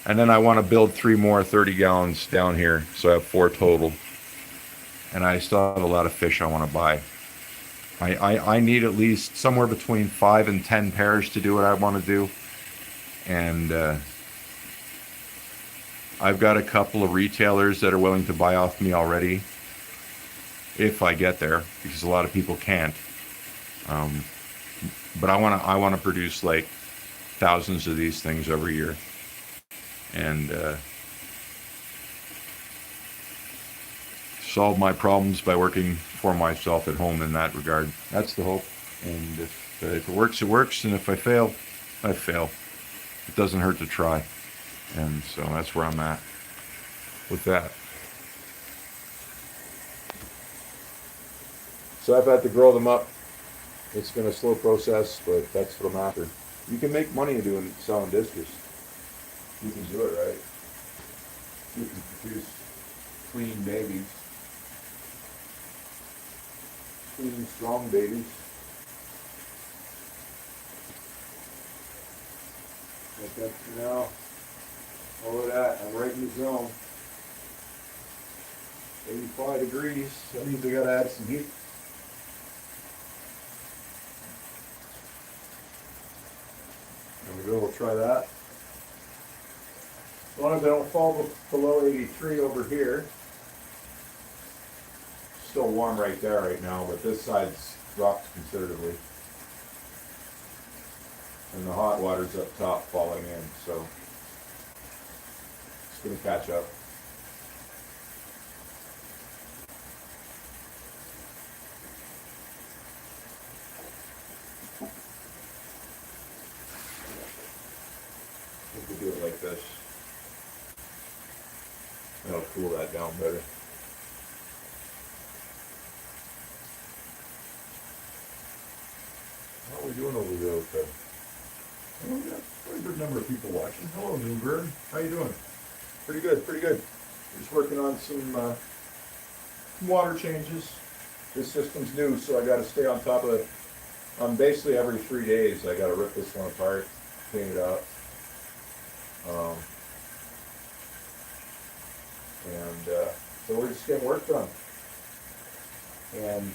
And then I want to build 3 more 30 gallons down here, so I have 4 total. And I still have a lot of fish I want to buy. I need at least somewhere between 5 and 10 pairs to do what I want to do. And I've got a couple of retailers that are willing to buy off me already, if I get there, because a lot of people can't. But I want to produce like thousands of these things every year, and solve my problems by working for myself at home in that regard. That's the hope. And if it works, it works. And if I fail, I fail. It doesn't hurt to try. And so that's where I'm at with that. So I've had to grow them up. It's been a slow process, but that's what I'm after. You can make money doing selling discus. You can do it right. You can produce clean babies. Clean, strong babies. Like that for now. All of that, I'm right in the zone. 85 degrees. That means I gotta add some heat. There we go, we'll try that. As long as I don't fall below 83 over here. Still warm right there right now, but this side's dropped considerably. And the hot water's up top falling in, so it's gonna catch up. I think we do it like this. That'll cool that down better. How are we doing over there with that? Oh, we got quite a good number of people watching. Hello, Newbird. How you doing? Pretty good, pretty good. Just working on some water changes. This system's new, so I got to stay on top of it. Basically every 3 days, I got to rip this one apart, clean it up. So we're just getting work done. And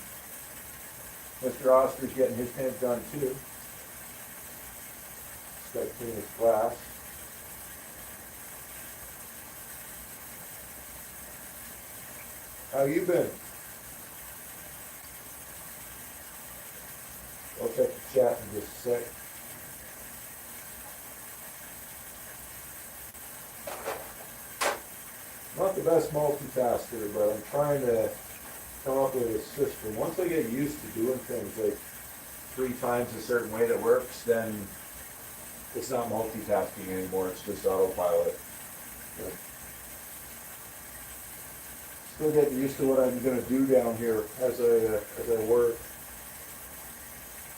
Mr. Oster's getting his tank done too. Just got to clean his glass. How you been? I'll check the chat in just a sec. Not the best multitasker, but I'm trying to come up with a system. Once I get used to doing things like 3 times a certain way that works, then it's not multitasking anymore, it's just autopilot. But still getting used to what I'm going to do down here as I work.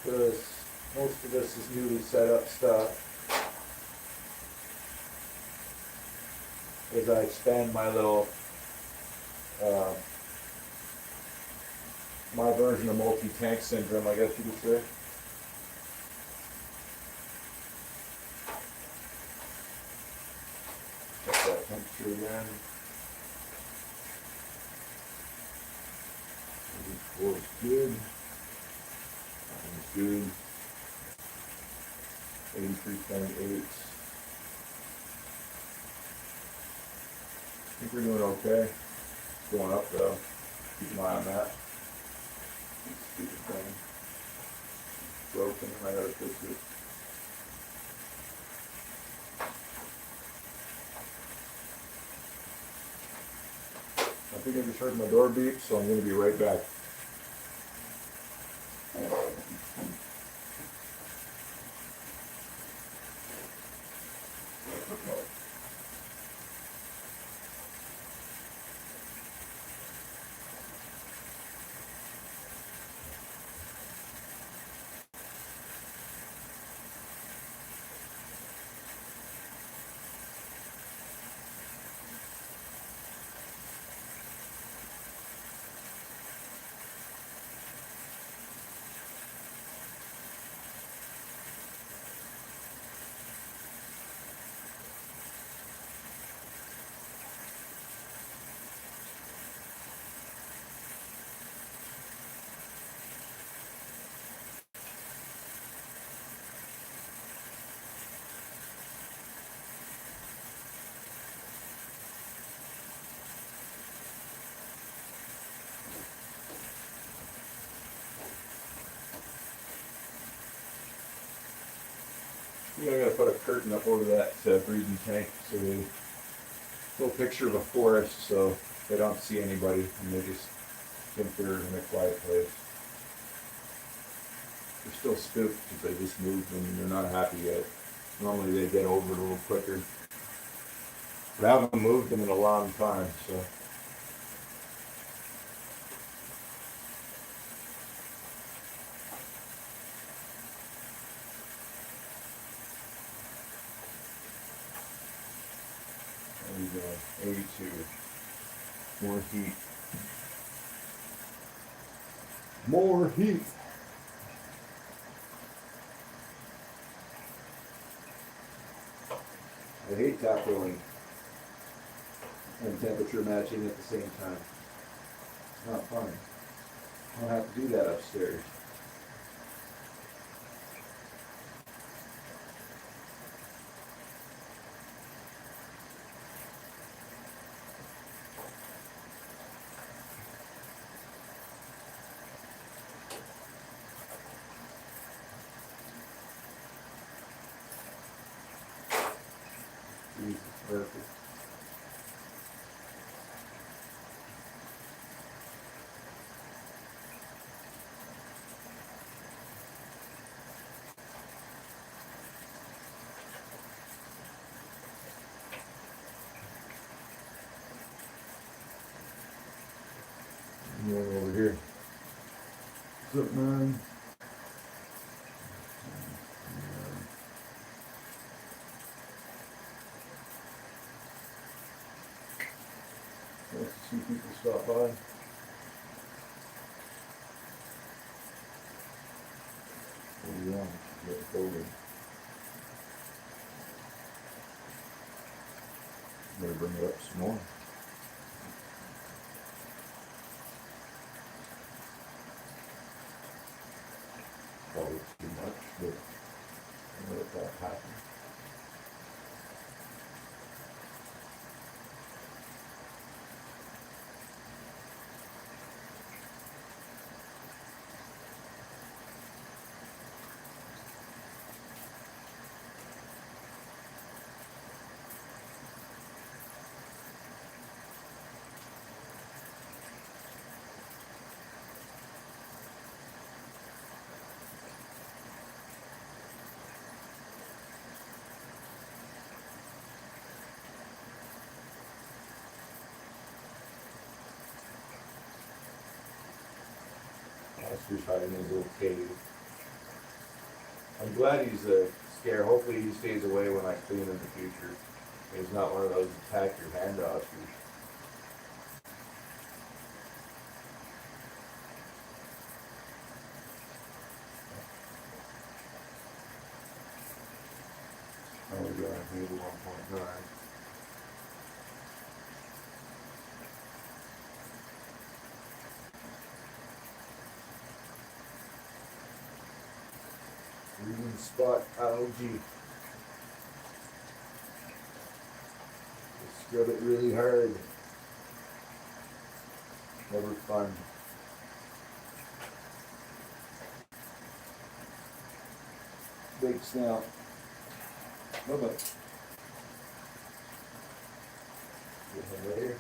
Because most of this is newly set up stuff. As I expand my little, my version of multi-tank syndrome, I guess you could say. Check that temperature again. 84 is good. That one's good. 83.8. I think we're doing okay. It's going up though. Keep an eye on that. Stupid thing. Broken. I gotta fix it. I think I just heard my door beep, so I'm gonna be right back. Yeah, I gotta put a curtain up over that breeding tank so we little picture of a forest, so they don't see anybody and they just think they're in a quiet place. They're still spooked because they just moved and they're not happy yet. Normally they get over it a little quicker. But I haven't moved them in a long time, so. There we go, 82. More heat. More heat. I hate top rolling and temperature matching at the same time. It's not fun. I don't have to do that upstairs. Jesus, perfect. Going over here. What's up, man? Nice to see people stop by. Oh yeah, get COVID. Better bring it up some more. Probably too much, but I'll let that happen. Oscar's hiding in his little cave. I'm glad he's scared. Hopefully he stays away when I clean in the future. He's not one of those attack your hand Oscars. Oh, we got maybe 1.9. Green spot algae. Scrub it really hard. Never fun. Big snout. Bye-bye. Get him right here.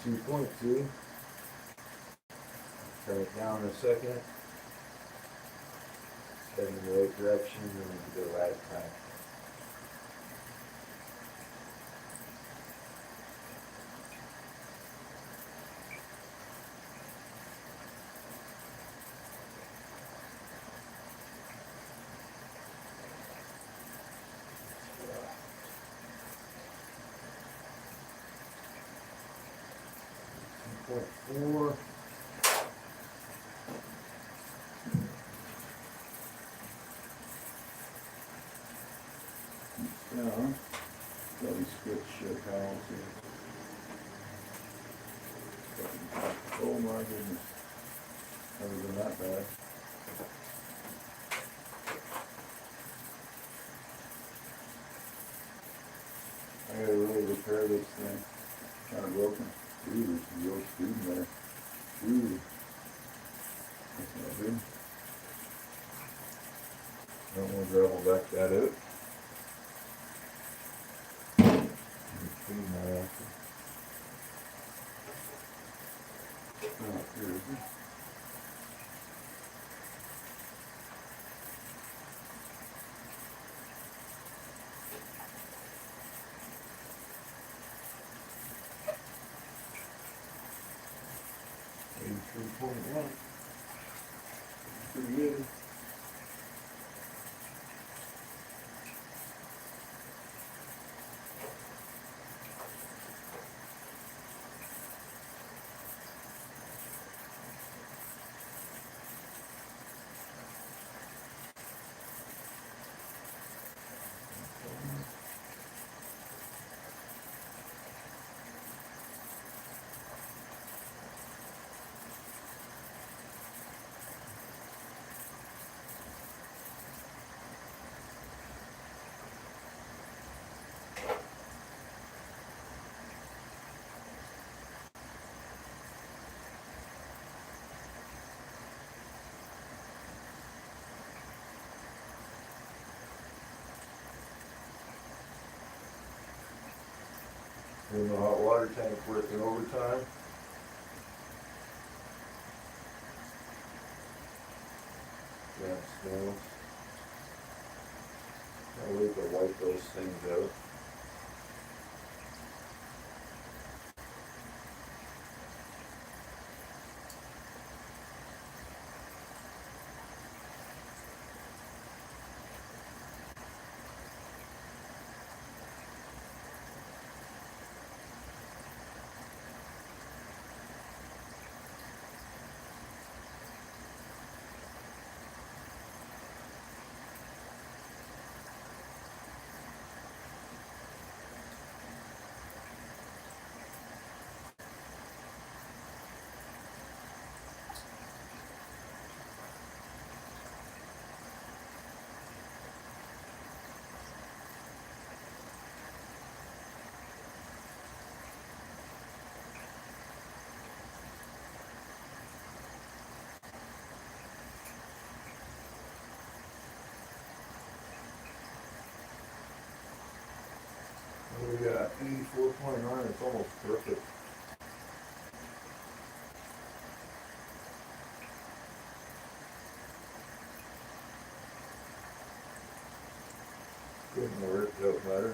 .2. Turn it down in a second. Head in the right direction and we can go right time. .4. Yeah, huh? Probably switch panels here. Oh my goodness. Never been that bad. I gotta really repair this thing. Kind of broken. Ooh, there's some real speed in there. Ooh. That's not good. And we'll gravel back that out. Clean that after. Oh, here it is. Eighty-three point one. Pretty good. Doing the hot water tank working overtime. Grab stones. I'll wait to wipe those things out. We got 84.9, it's almost perfect. Couldn't have worked out better.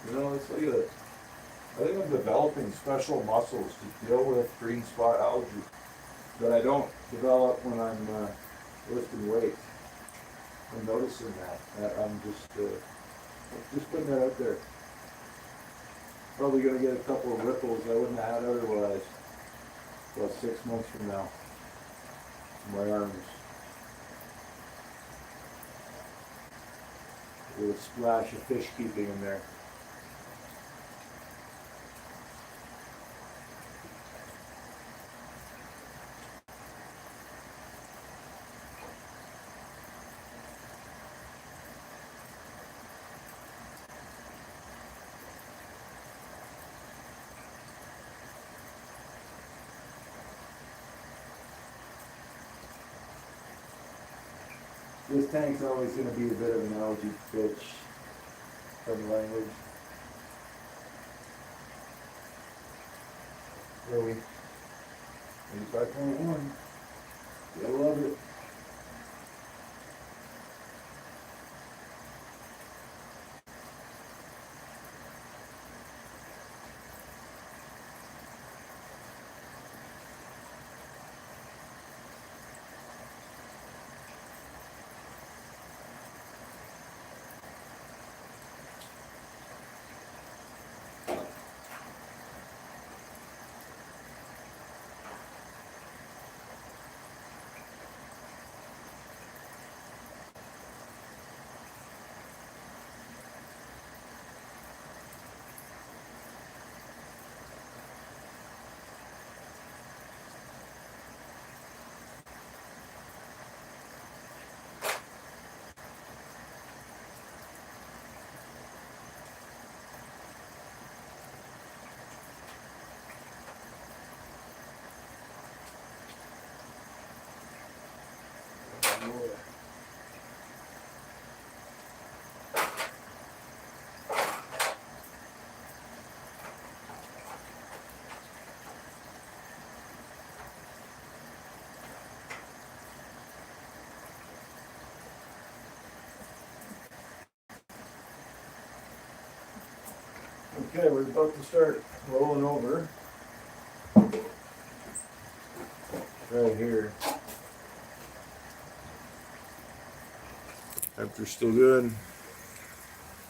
You know, it's like I think I'm developing special muscles to deal with green spot algae that I don't develop when I'm lifting weights. I'm noticing that I'm just putting that out there. Probably gonna get a couple of ripples I wouldn't have had otherwise. About 6 months from now. My arms. With a splash of fish keeping in there. This tank's always going to be a bit of an algae bitch from language. Where are we? 85.1. I love it. Okay, we're about to start rolling over. Right here. Temperature's still good.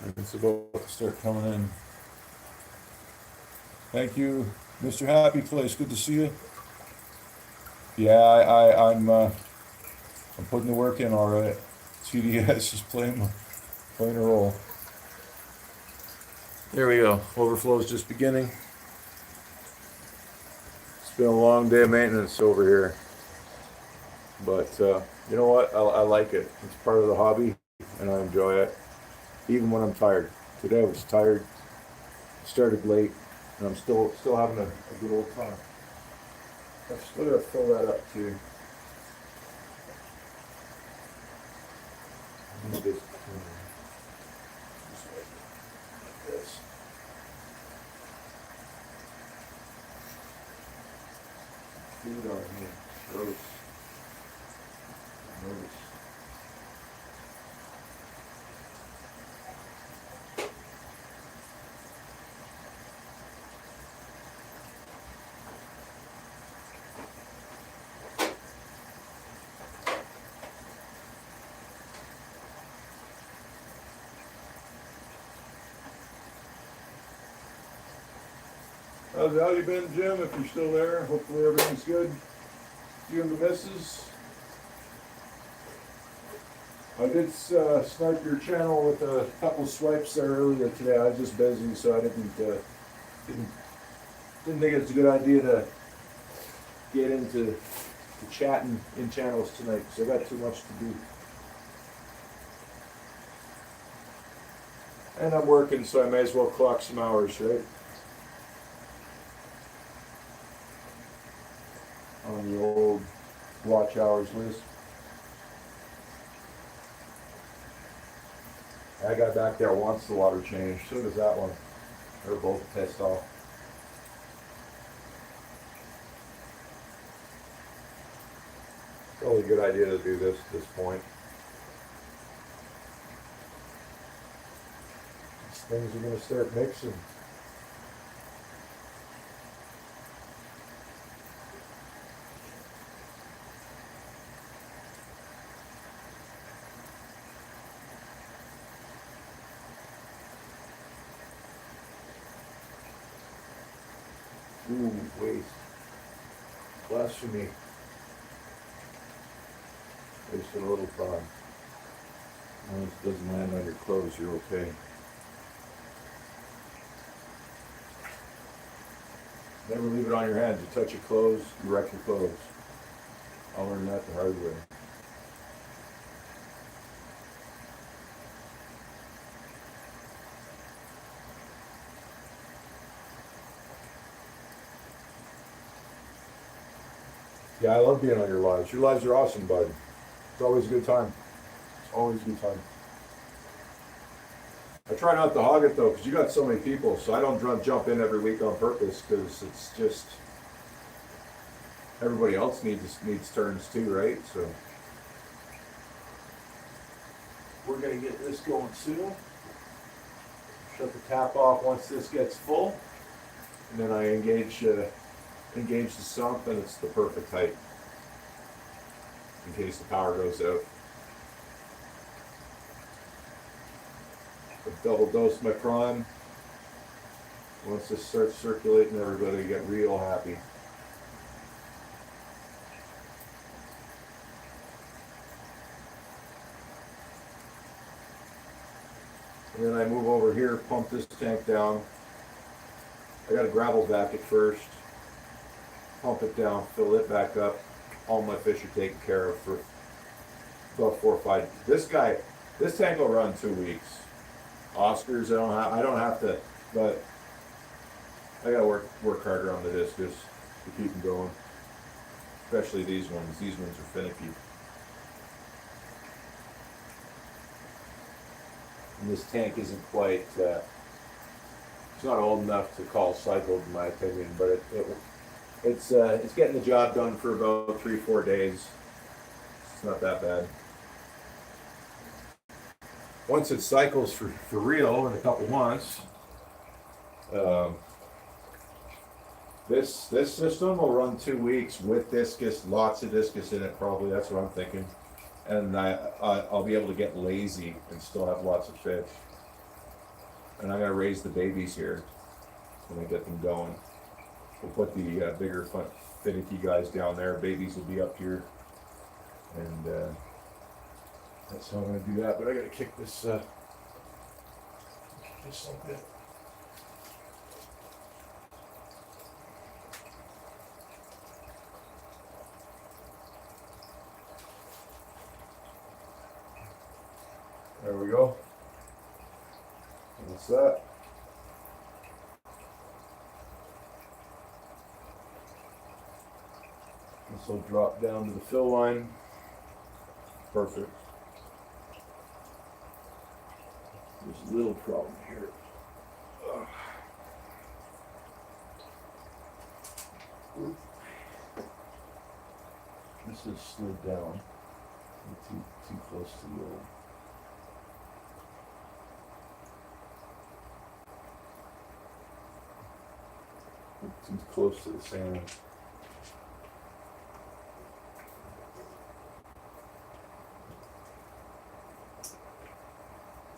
And it's about to start coming in. Thank you, Mr. Happy Place. Good to see you. Yeah, I'm putting the work in all right. TDS is playing a role. There we go. Overflow's just beginning. It's been a long day of maintenance over here. But you know what? I like it. It's part of the hobby, and I enjoy it, even when I'm tired. Today I was tired. Started late, and I'm still having a good old time. I've still got to fill that up too. Just like this. Food on here. Gross. Gross. How you been, Jim? If you're still there, hopefully everything's good. You and the missus. I did snipe your channel with a couple swipes there earlier today. I was just busy, so I didn't think it's a good idea to get into chatting in channels tonight because I got too much to do. And I'm working, so I may as well clock some hours, right? On the old watch hours list. I got back there once the water changed. So does that one. They're both pissed off. Probably a good idea to do this at this point. These things are going to start mixing. Ooh, waste. Blasphemy. Wasting a little time. As long as it doesn't land on your clothes, you're okay. Never leave it on your hands. You touch your clothes, you wreck your clothes. I learned that the hard way. Yeah, I love being on your lives. Your lives are awesome, bud. It's always a good time. It's always a good time. I try not to hog it though, because you got so many people, so I don't jump in every week on purpose, because it's just everybody else needs turns too, right? So we're gonna get this going soon. Shut the tap off once this gets full, and then I engage the sump, and it's the perfect height in case the power goes out. I've double dosed my prime. Once this starts circulating, everybody get real happy. And then I move over here, pump this tank down. I got a gravel vac at first. Pump it down, fill it back up. All my fish are taken care of for about 4 or 5. This tank will run 2 weeks. Oscars, I don't have to, but I gotta work harder on the discus to keep them going. Especially these ones. These ones are finicky. And this tank isn't quite. It's not old enough to call cycled, in my opinion, but it's getting the job done for about 3-4 days. It's not that bad. Once it cycles for real in a couple months, This system will run 2 weeks with discus, lots of discus in it probably, that's what I'm thinking. And I'll be able to get lazy and still have lots of fish. And I'm gonna raise the babies here when I get them going. We'll put the bigger finicky guys down there, babies will be up here. And that's how I'm gonna do that, but I gotta kick this a bit. There we go. What's that? This will drop down to the fill line. Perfect. There's a little problem here. Ugh. This is slid down. Too close to the old. Too close to the sand.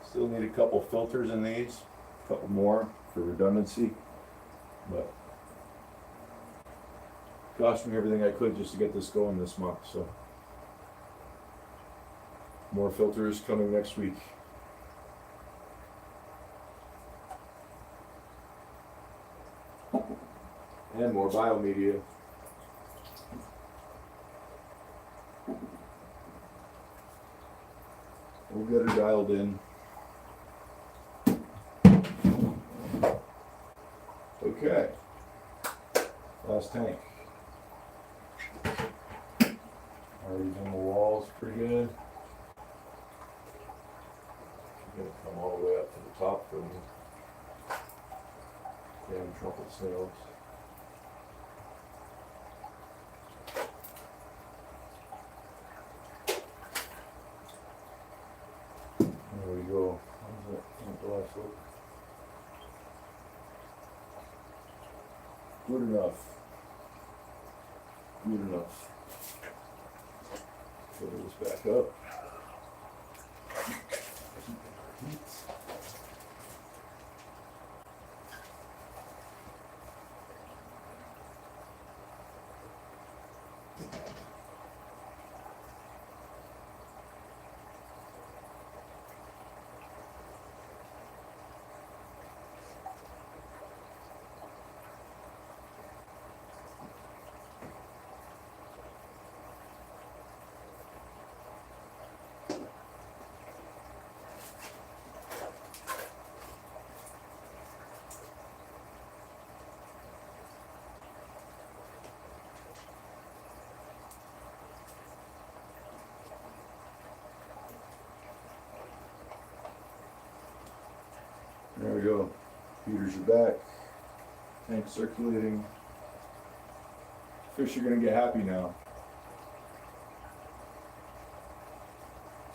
Still need a couple filters in these, a couple more for redundancy, but cost me everything I could just to get this going this month, so more filters coming next week. And more biomedia. We'll get her dialed in. Okay. Last tank. Already on the walls, pretty good. Gonna come all the way up to the top for me. Damn trumpet snails. There we go. How's that glass look? Good enough. Good enough. Fill this back up. There we go. Feeders are back. Tank circulating. Fish are gonna get happy now.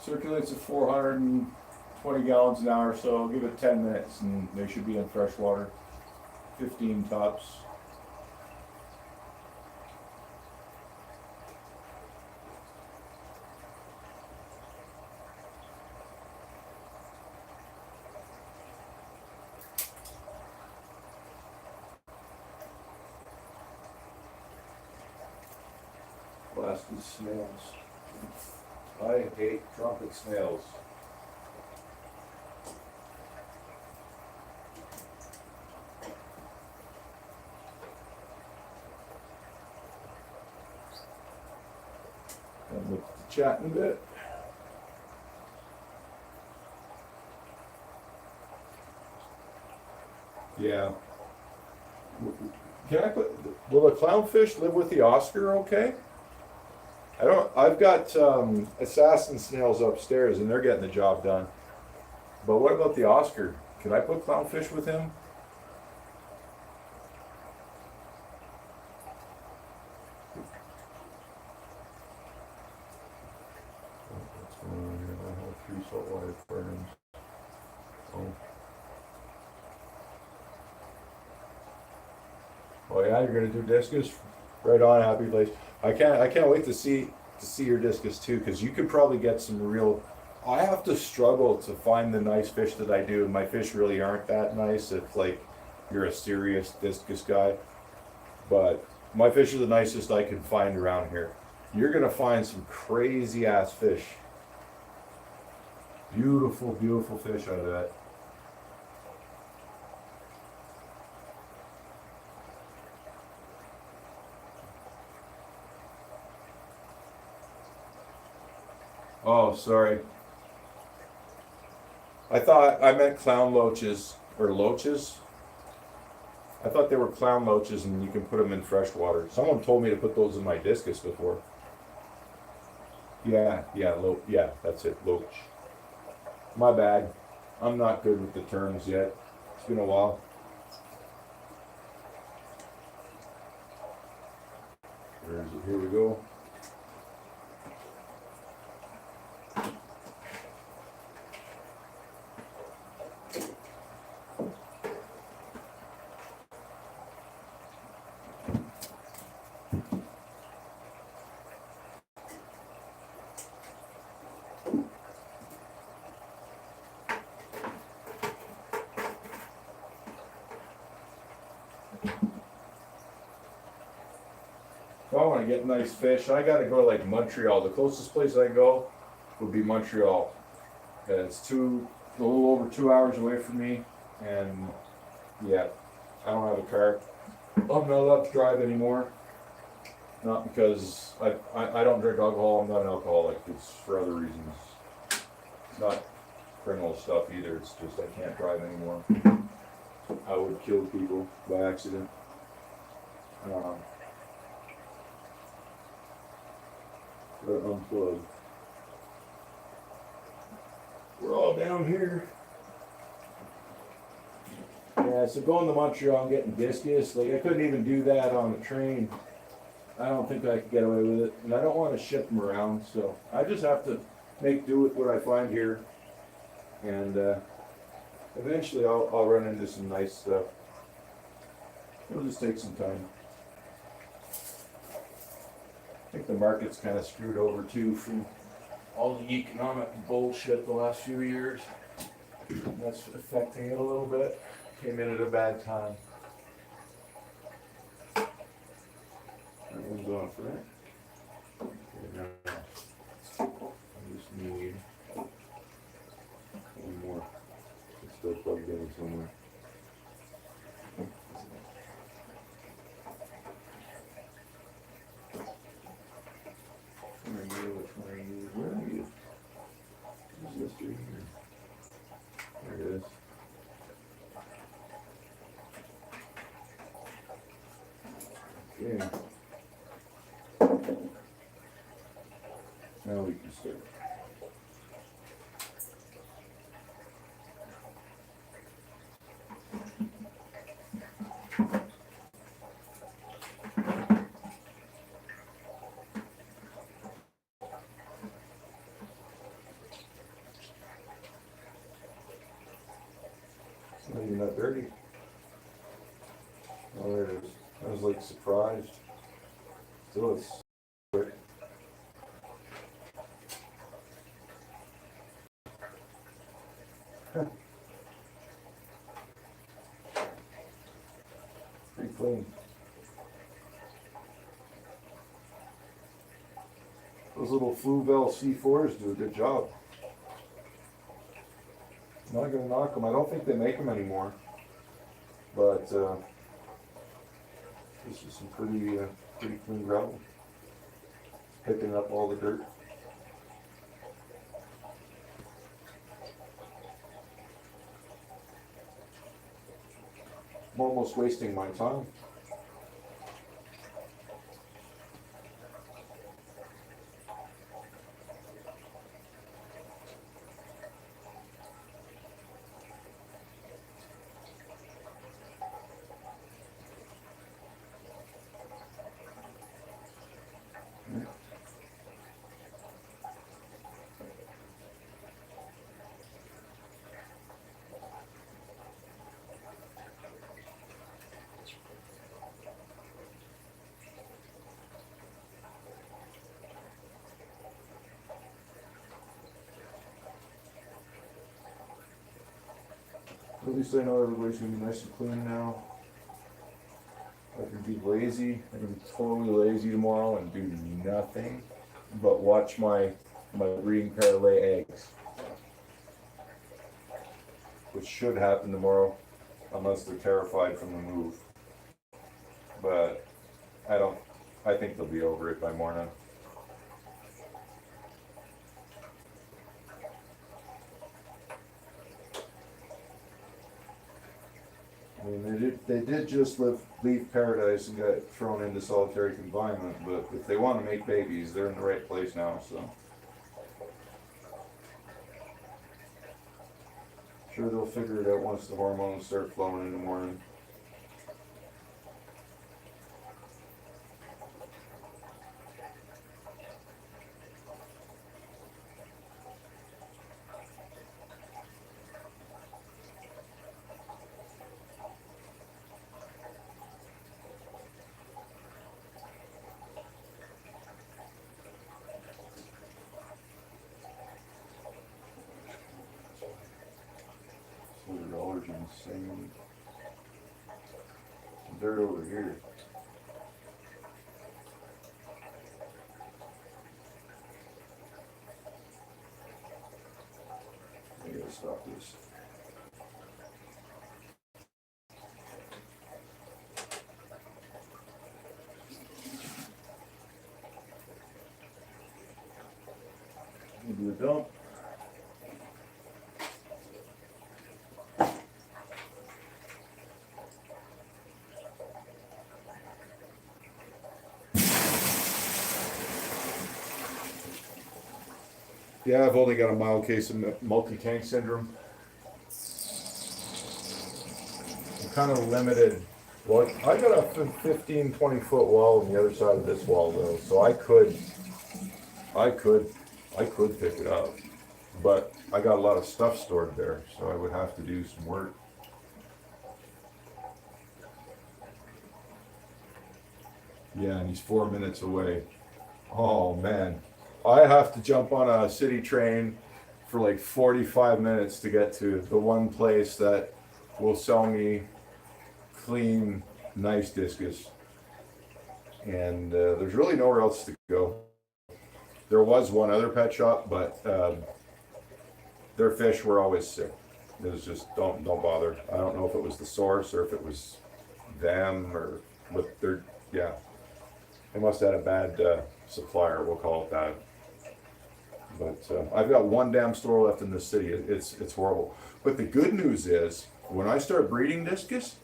Circulates at 420 gallons an hour, so give it 10 minutes and they should be in fresh water. 15 tops. Blasted snails. I hate trumpet snails. And look at the chat in a bit. Yeah. Can I put, will the clownfish live with the Oscar okay? I've got assassin snails upstairs and they're getting the job done. But what about the Oscar? Can I put clownfish with him? What's going on here? I have 3 saltwater aquariums. Oh. Oh yeah, you're gonna do discus? Right on, happy place. I can't wait to see your discus too, because you could probably get some real. I have to struggle to find the nice fish that I do. My fish really aren't that nice if like you're a serious discus guy. But my fish are the nicest I can find around here. You're gonna find some crazy ass fish. Beautiful, beautiful fish out of that. Oh, sorry. I thought I meant clown loaches or loaches. I thought they were clown loaches and you can put them in fresh water. Someone told me to put those in my discus before. Yeah, that's it, loach. My bad. I'm not good with the terms yet. It's been a while. Where is it? Here we go. If I want to get nice fish, I gotta go to like Montreal. The closest place I go would be Montreal. And it's a little over 2 hours away from me, and yeah, I don't have a car. I'm not allowed to drive anymore. Not because I don't drink alcohol. I'm not an alcoholic. It's for other reasons. It's not criminal stuff either. It's just I can't drive anymore. I would kill people by accident. Gotta unplug. We're all down here. Yeah, so going to Montreal and getting discus, like I couldn't even do that on the train. I don't think I could get away with it, and I don't want to ship them around, so I just have to make do with what I find here, and eventually I'll run into some nice stuff. It'll just take some time. I think the market's kind of screwed over too from all the economic bullshit the last few years. That's affecting it a little bit. Came in at a bad time. That one's off, right? Okay, now I just need one more. It's still plugged in somewhere. Where are you? Where's this dude here? There it is. Okay. Now we can start. No, you're not dirty. Oh, there it is. I was like surprised. Still, it's quick. Pretty clean. Those little Fluvel C4s do a good job. I'm not gonna knock them. I don't think they make them anymore. But this is some pretty clean gravel. Picking up all the dirt. I'm almost wasting my time. At least I know everybody's gonna be nice and clean now. I can be lazy. I can be totally lazy tomorrow and do nothing but watch my breeding pair lay eggs, which should happen tomorrow, unless they're terrified from the move. But I don't. I think they'll be over it by morning. I mean, they did just leave paradise and got thrown into solitary confinement, but if they want to make babies, they're in the right place now, so. Sure, they'll figure it out once the hormones start flowing in the morning. $100 insane. Dirt over here. I gotta stop this. Do a dump. Yeah, I've only got a mild case of multi-tank syndrome. I'm kind of limited. Well, I got a 15, 20 foot wall on the other side of this wall though, so I could pick it up. But I got a lot of stuff stored there, so I would have to do some work. Yeah, and he's 4 minutes away. Oh man. I have to jump on a city train for like 45 minutes to get to the one place that will sell me clean, nice discus. And there's really nowhere else to go. There was one other pet shop, but their fish were always sick. It was just, don't bother. I don't know if it was the source or if it was them or what they're, yeah. They must have had a bad supplier, we'll call it that. But I've got one damn store left in this city. It's horrible. But the good news is, when I start breeding discus,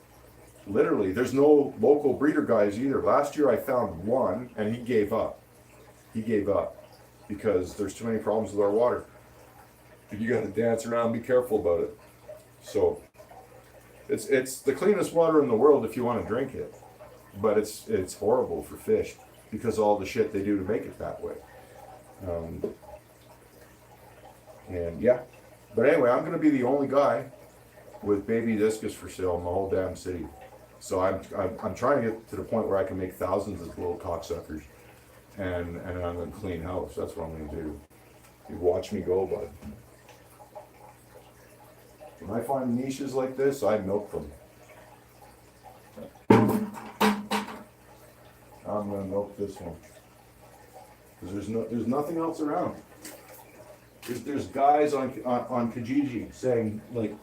literally, there's no local breeder guys either. Last year I found one, and he gave up. He gave up because there's too many problems with our water. You got to dance around, be careful about it. So it's the cleanest water in the world if you want to drink it, but it's horrible for fish because of all the shit they do to make it that way. And yeah, but anyway, I'm gonna be the only guy with baby discus for sale in the whole damn city. So I'm trying to get to the point where I can make thousands of little cocksuckers, and I'm gonna clean house. That's what I'm gonna do. You watch me go, bud. When I find niches like this, I milk them. I'm gonna milk this one because there's nothing else around. There's guys on Kijiji saying like,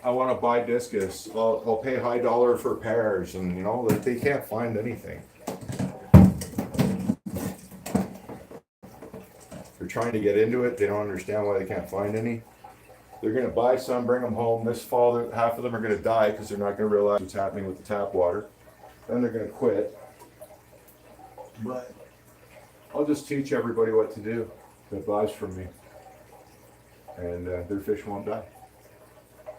I want to buy discus. I'll pay high dollar for pairs, and you know like they can't find anything. They're trying to get into it. They don't understand why they can't find any. They're gonna buy some, bring them home. This fall, half of them are gonna die because they're not gonna realize what's happening with the tap water. Then they're gonna quit. But I'll just teach everybody what to do that buys from me. And their fish won't die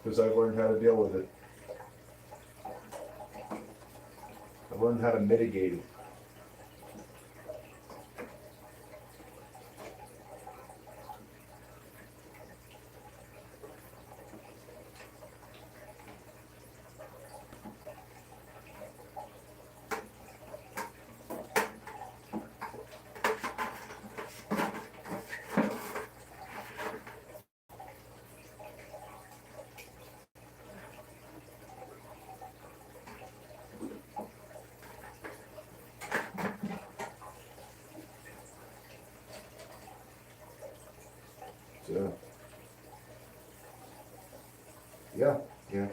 because I've learned how to deal with it. I've learned how to mitigate it. yeah, yeah.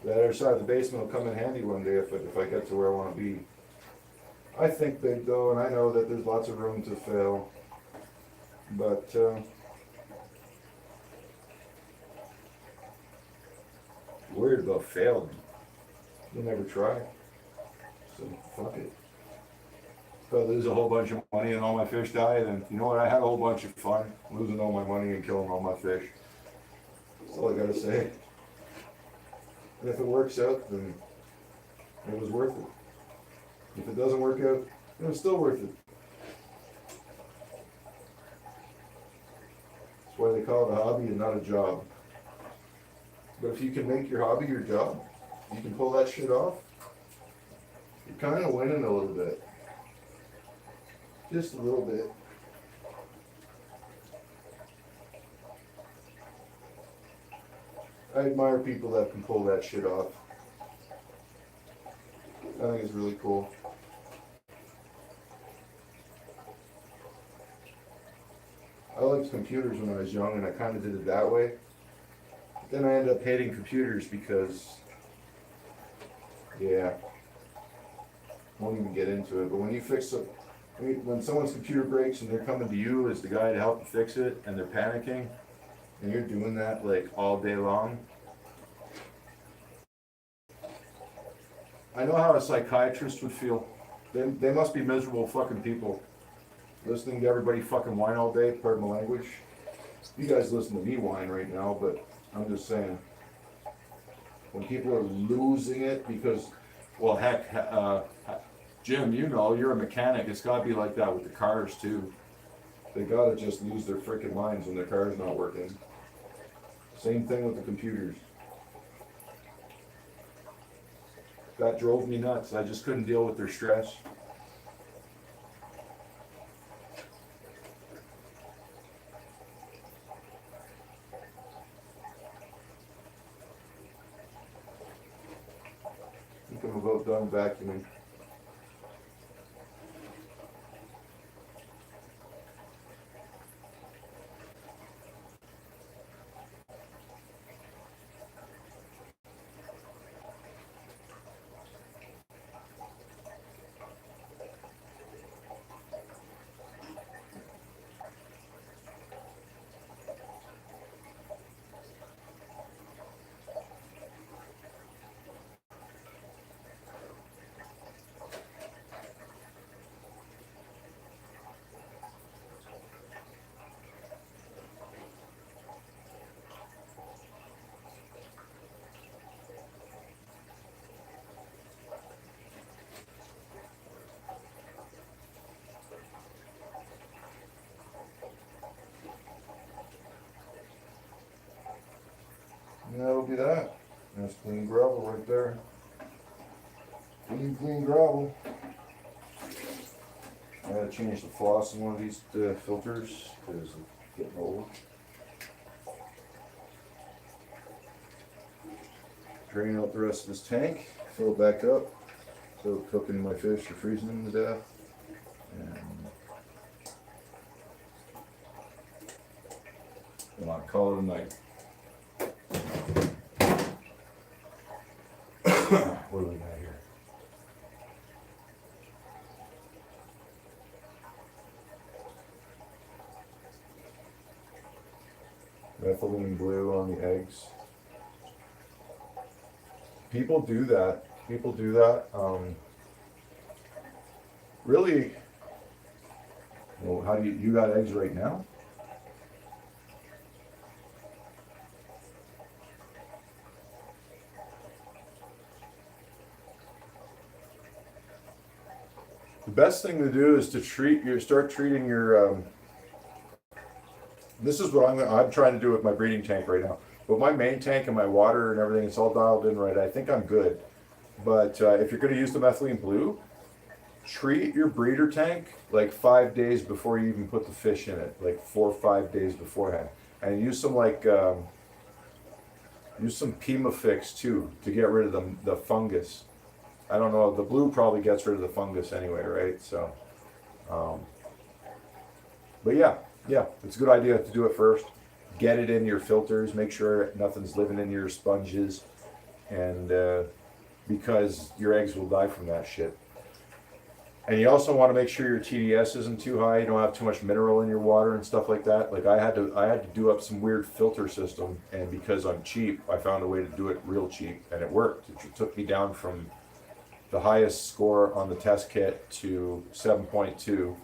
The other side of the basement will come in handy one day if I get to where I want to be. I think big though, and I know that there's lots of room to fail, but worried about failing. You'll never try. So fuck it. If I lose a whole bunch of money and all my fish die, then you know what? I had a whole bunch of fun losing all my money and killing all my fish. That's all I gotta say. And if it works out, then it was worth it. If it doesn't work out, it was still worth it. That's why they call it a hobby and not a job. But if you can make your hobby your job, you can pull that shit off, you're kind of winning a little bit. Just a little bit. I admire people that can pull that shit off. I think it's really cool. I liked computers when I was young, and I kind of did it that way. But then I ended up hating computers because, yeah, won't even get into it. But when you fix it, when someone's computer breaks and they're coming to you as the guy to help fix it, and they're panicking, and you're doing that like all day long. I know how a psychiatrist would feel. They must be miserable fucking people. Listening to everybody fucking whine all day, pardon my language. You guys listen to me whine right now, but I'm just saying. When people are losing it because, well heck, Jim, you know, you're a mechanic. It's gotta be like that with the cars too. They gotta just lose their freaking minds when their car's not working. Same thing with the computers. That drove me nuts. I just couldn't deal with their stress. I think I'm about done vacuuming. And that'll be that. That's clean gravel right there. Clean gravel. I gotta change the floss in one of these filters because it's getting old. Drain out the rest of this tank, fill it back up, so cooking my fish or freezing them to death. And I'll call it a night. What do we got here? Methylene blue on the eggs. People do that. People do that. Really? Well, how do you got eggs right now? The best thing to do is to start treating your. This is what I'm trying to do with my breeding tank right now. But my main tank and my water and everything, it's all dialed in right. I think I'm good. But if you're going to use the methylene blue, treat your breeder tank like 5 days before you even put the fish in it, like 4 or 5 days beforehand, and use some Pimafix too to get rid of the fungus. I don't know, the blue probably gets rid of the fungus anyway, right? So, but yeah, yeah, it's a good idea to do it first. Get it in your filters, make sure nothing's living in your sponges, and because your eggs will die from that shit. And you also want to make sure your TDS isn't too high. You don't have too much mineral in your water and stuff like that. Like I had to do up some weird filter system, and because I'm cheap, I found a way to do it real cheap, and it worked. It took me down from the highest score on the test kit to 7.2,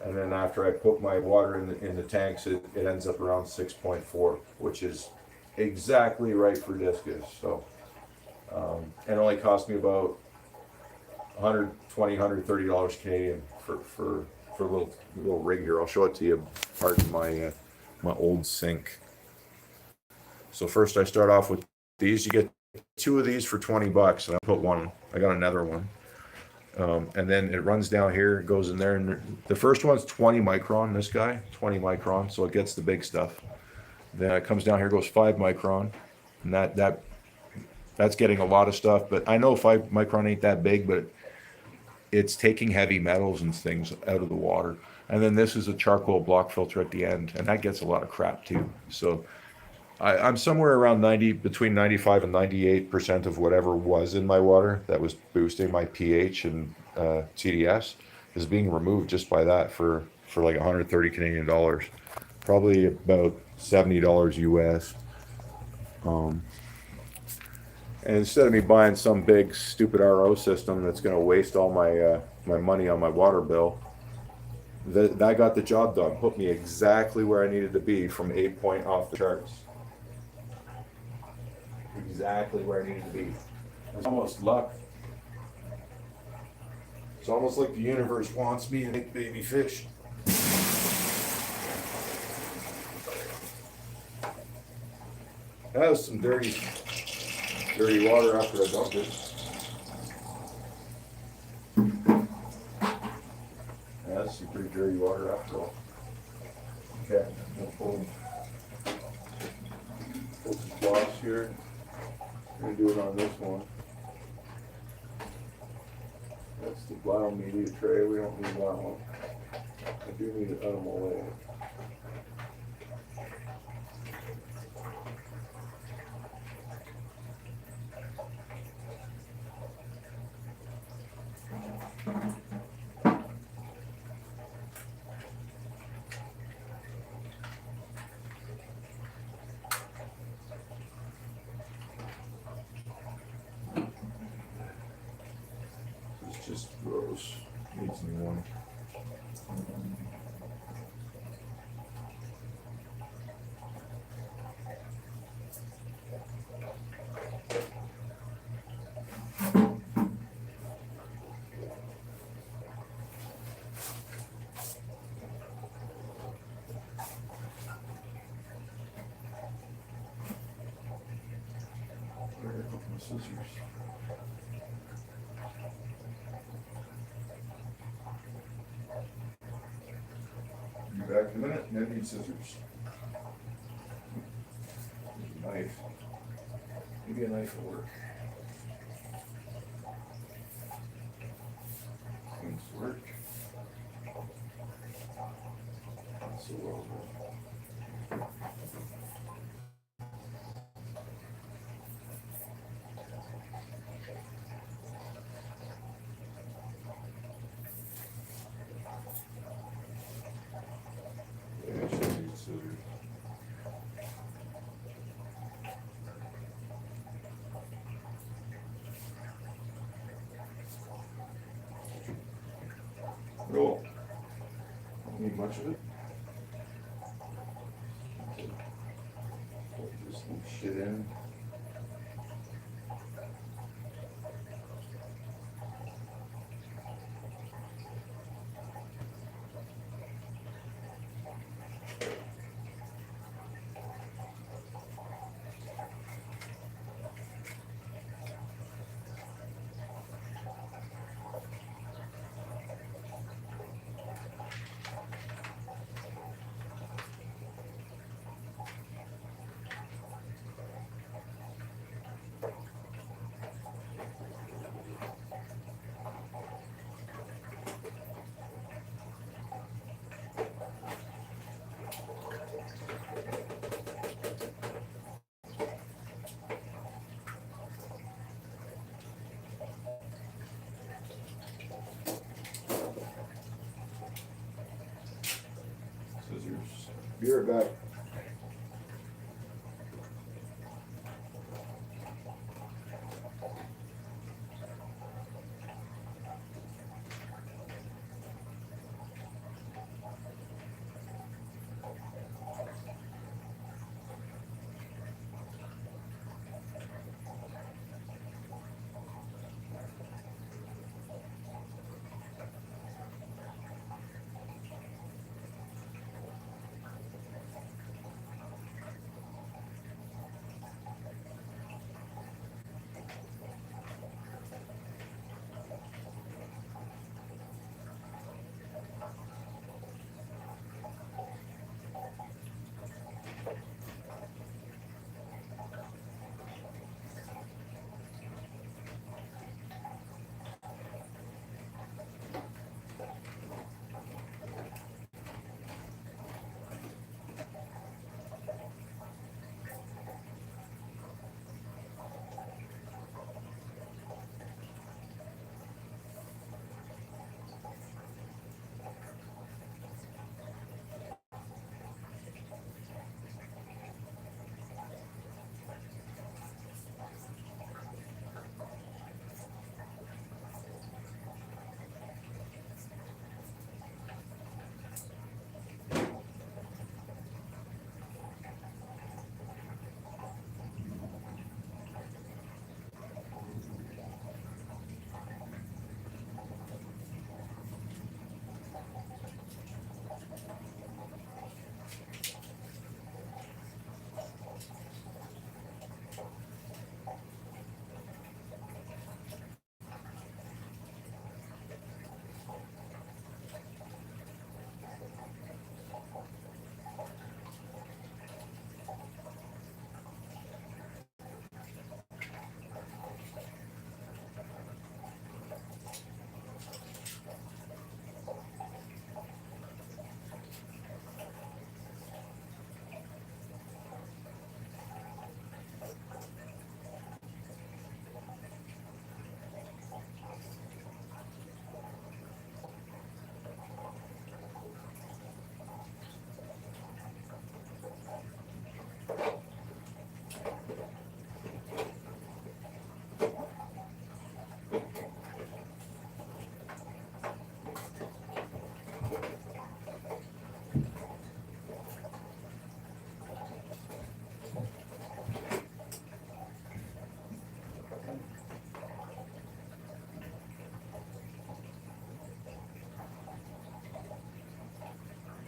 and then after I put my water in the tanks, it ends up around 6.4, which is exactly right for discus. So it only cost me about $120, $130 Canadian for a little rig here. I'll show it to you. Pardon my my old sink. So first I start off with these. You get 2 of these for $20, and I put one. I got another one, and then it runs down here, goes in there, and the first one's 20 micron. This guy, 20 micron, so it gets the big stuff. Then it comes down here, goes 5 micron, and that's getting a lot of stuff. But I know 5 micron ain't that big, but it's taking heavy metals and things out of the water. And then this is a charcoal block filter at the end, and that gets a lot of crap too. So I'm somewhere around between 95 and 98% of whatever was in my water that was boosting my pH and TDS is being removed just by that for like 130 Canadian dollars, probably about $70 US. And instead of me buying some big stupid RO system that's going to waste all my my money on my water bill, that got the job done. Put me exactly where I needed to be from 8 point off the charts. Exactly where I needed to be. It's almost luck. It's almost like the universe wants me to make baby fish. That was some dirty water after I dumped it. Yeah, that's some pretty dirty water after all. Okay, we'll pull some cloths here. We're gonna do it on this one. That's the biomedia tray. We don't need that one. I do need an animal layer. It's just gross. Needs new one. Where are a couple of scissors? Be back in a minute, and I need scissors. A knife. Maybe a knife will work. Things work. Not so well though. Yeah, I should need scissors. Cool. Don't need much of it. Put this little shit in. Be right back.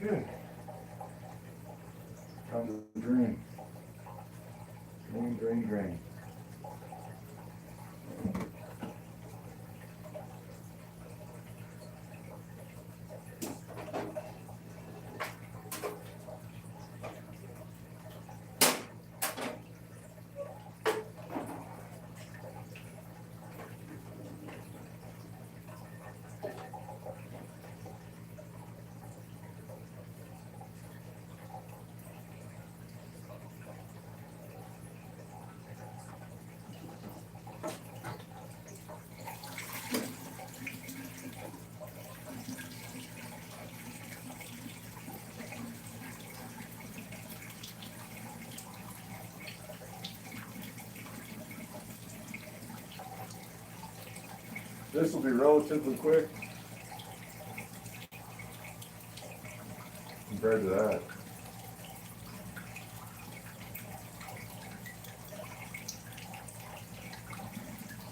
Good. Time to drain. Drain, drain, drain. This will be relatively quick compared to that.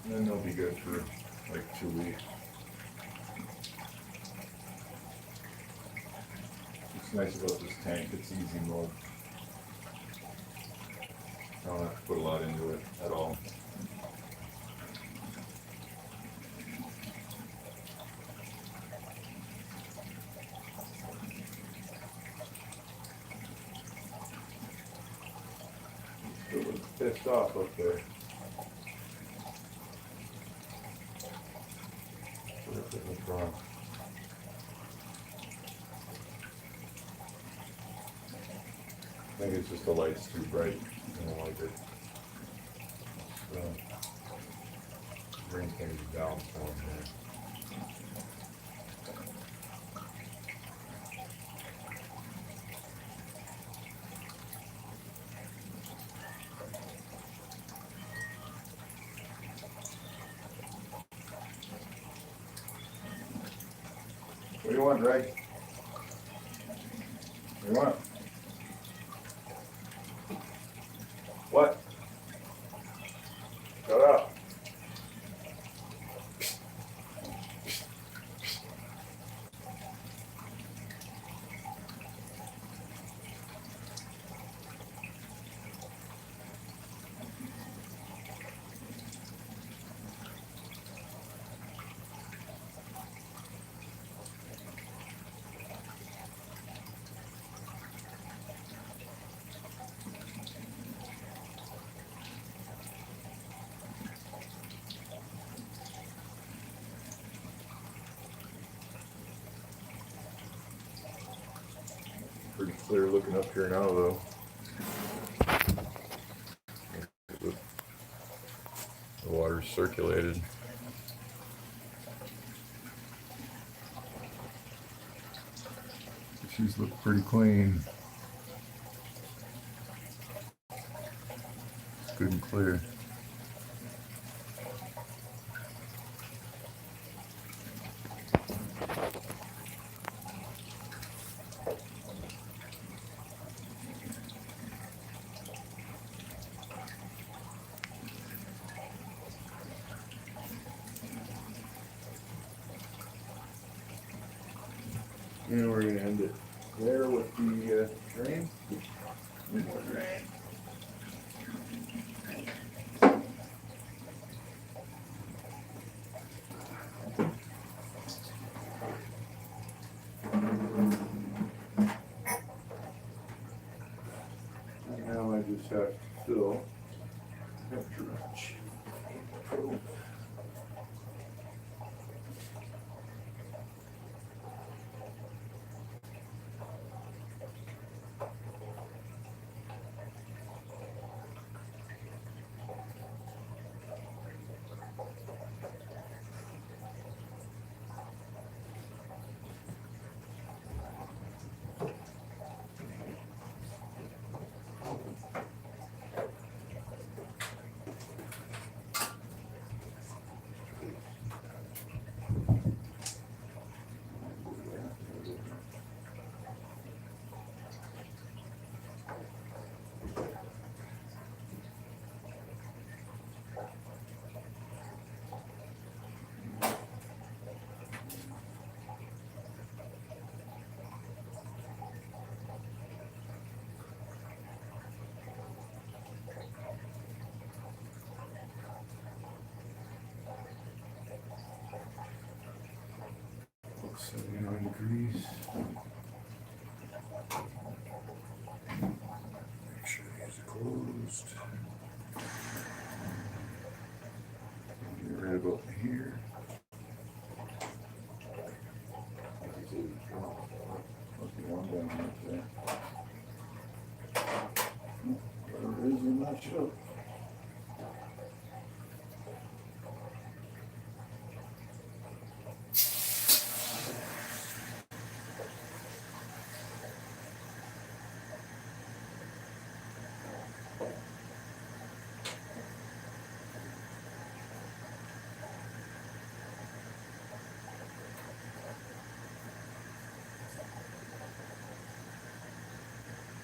And then they'll be good for like 2 weeks. What's nice about this tank, it's easy mode. I don't have to put a lot into it at all. Still looks pissed off up there. What's wrong? I think it's just the light's too bright. I don't like it. So, bring things down for me. do you want, Greg? What do you want? What? Shut up. Pretty clear looking up here now, though. The water's circulated. She's look pretty clean. It's good and clear. And we're gonna end it there with the drain. More drain. And now I just have to fill that dredge. Looks 79 degrees. Make sure these are closed. Get right about here. Must be one down right there. Whatever it is, I'm not sure.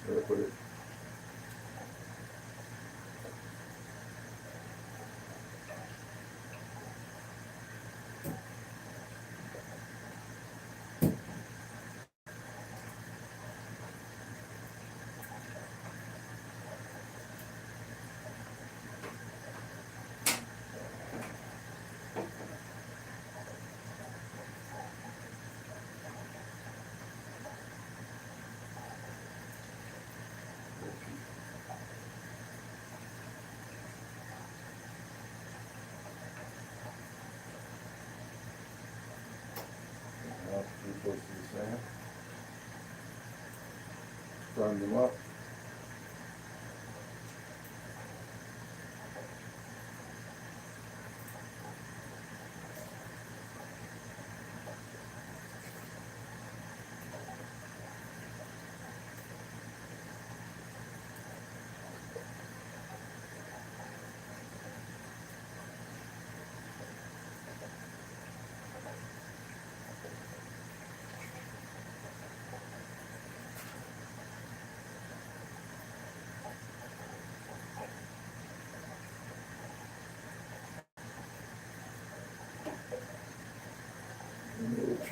Where I put it? Pretty close to the sand. Prime them up.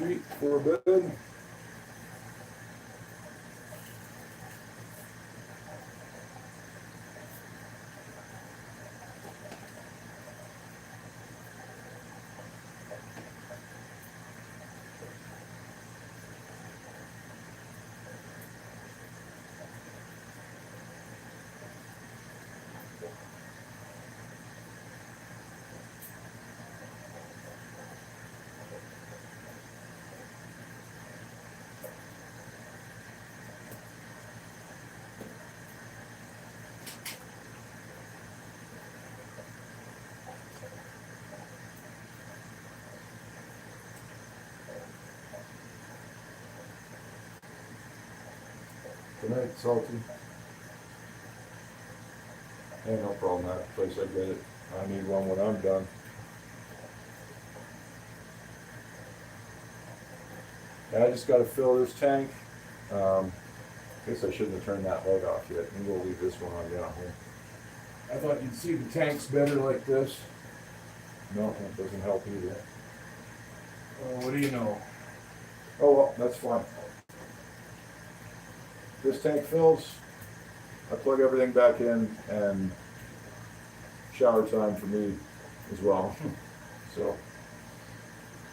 treat for bed. Good night, Salty. Hey, no problem, that place, I get it. I need one when I'm done. Yeah, I just gotta fill this tank. Guess I shouldn't have turned that light off yet. Maybe we'll leave this one on down here. I thought you'd see the tanks better like this. No, that doesn't help either. Oh, what do you know? Oh, well, that's fine. This tank fills, I plug everything back in, and shower time for me as well. So,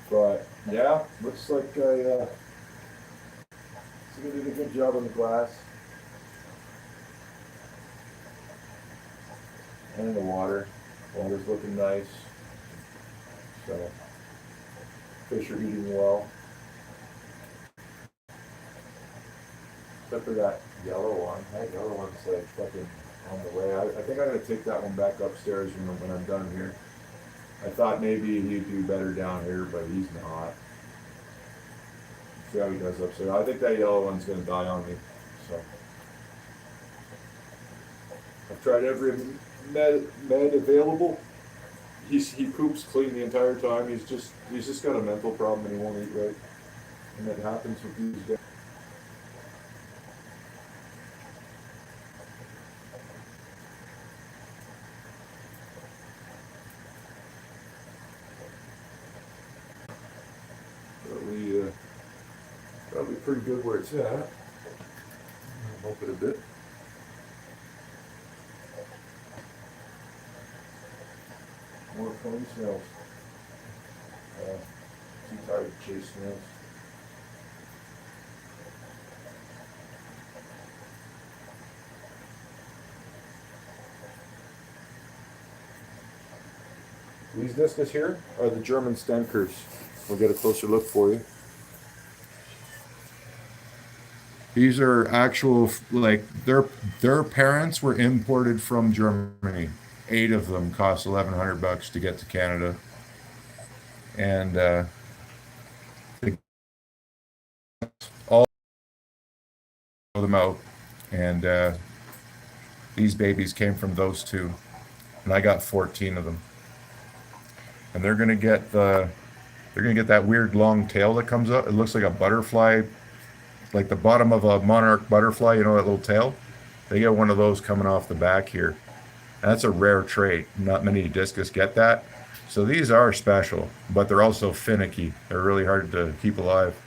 but yeah, looks like I did a good job on the glass and the water. Water's looking nice. So, fish are eating well. Except for that yellow one. That yellow one's like fucking on the way. I think I'm gonna take that one back upstairs when I'm done here. I thought maybe he'd do better down here, but he's not. See how he does upstairs. I think that yellow one's gonna die on me. So I've tried every med available. He poops clean the entire time. He's just got a mental problem and he won't eat right. And it happens with these guys. Probably pretty good where it's at. I'll bump it a bit. More funny snails. Too tired to chase snails. These discus here are the German Stenkers. We'll get a closer look for you. These are actual, like, their parents were imported from Germany. 8 of them cost $1,100 to get to Canada, and all of them out. And these babies came from those 2, and I got 14 of them. And they're gonna get that weird long tail that comes up. It looks like a butterfly. Like the bottom of a monarch butterfly, you know, that little tail. They get one of those coming off the back here. And that's a rare trait. Not many discus get that. So these are special, but they're also finicky. They're really hard to keep alive.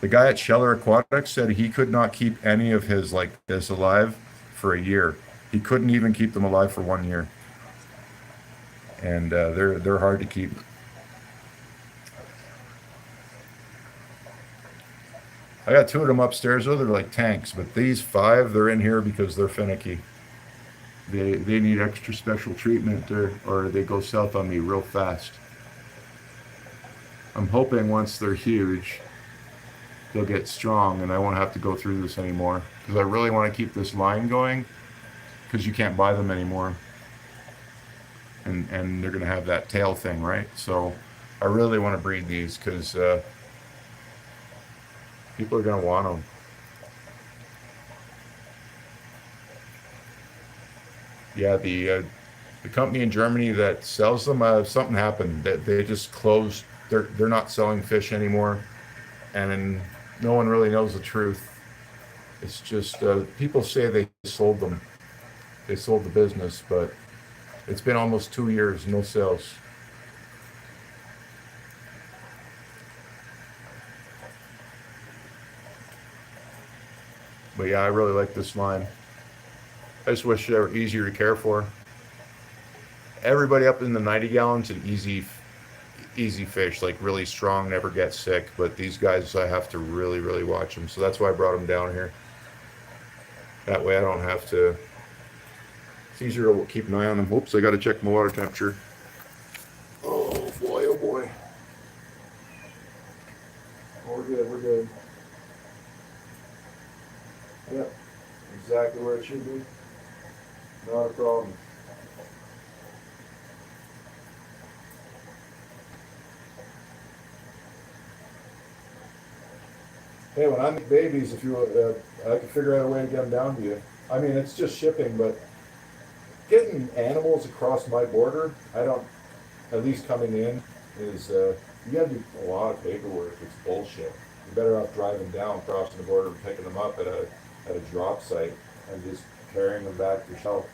The guy at Scheller Aquatics said he could not keep any of his like this alive for a year. He couldn't even keep them alive for 1 year. And they're hard to keep. I got 2 of them upstairs, though. They're like tanks, but these 5, they're in here because they're finicky. They need extra special treatment, or they go south on me real fast. I'm hoping once they're huge, they'll get strong and I won't have to go through this anymore. Because I really want to keep this line going, because you can't buy them anymore. And they're going to have that tail thing, right? So I really want to breed these because people are going to want them. Yeah, the company in Germany that sells them, something happened. They just closed. They're not selling fish anymore, and no one really knows the truth. It's just people say they sold them. They sold the business, but it's been almost 2 years, no sales. But yeah, I really like this line. I just wish they were easier to care for. Everybody up in the 90 gallons an easy fish, like really strong, never get sick. But these guys, I have to really watch them. So that's why I brought them down here. That way I don't have to. It's easier to keep an eye on them. Oops, I got to check my water temperature. Oh boy, oh boy. Oh, we're good, we're good. Yep, exactly where it should be. Not a problem. Hey, when I make babies, if you, I can figure out a way to get them down to you. I mean, it's just shipping, but getting animals across my border, I don't, at least coming in, is, you gotta do a lot of paperwork. It's bullshit. You're better off driving down, crossing the border, and picking them up at a drop site and just carrying them back yourself.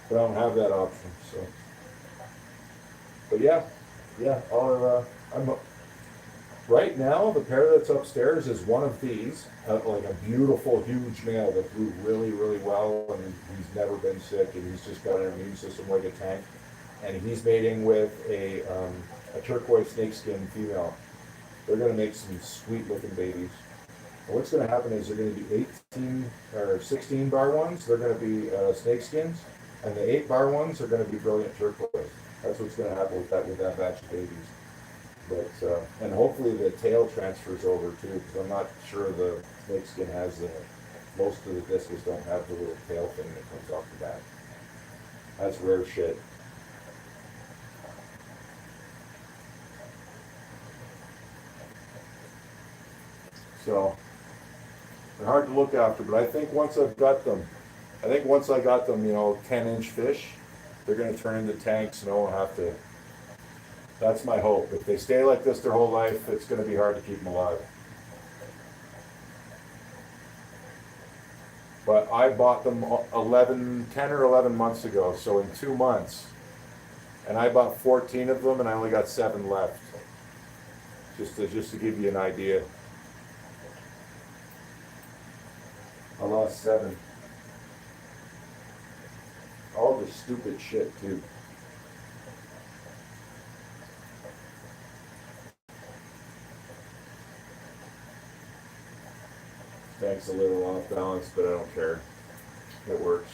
But I don't have that option, so. But yeah, I'm, right now, the pair that's upstairs is one of these, like a beautiful, huge male that grew really well, and he's never been sick, and he's just got an immune system like a tank. And he's mating with a turquoise snakeskin female. They're gonna make some sweet looking babies. And what's gonna happen is they're gonna be 18 or 16 bar ones. They're gonna be snakeskins, and the 8 bar ones are gonna be brilliant turquoise. That's what's gonna happen with that batch of babies. But and hopefully the tail transfers over too, because I'm not sure the snakeskin has the, most of the discus don't have the little tail thing that comes off the back. That's rare shit. So they're hard to look after, but I think once I got them, you know, 10-inch fish, they're gonna turn into tanks and I won't have to. That's my hope. If they stay like this their whole life, it's going to be hard to keep them alive. But I bought them 10 or 11 months ago, so in 2 months. And I bought 14 of them and I only got 7 left. Just to give you an idea. I lost 7. All this stupid shit too. Tank's a little off balance, but I don't care. It works.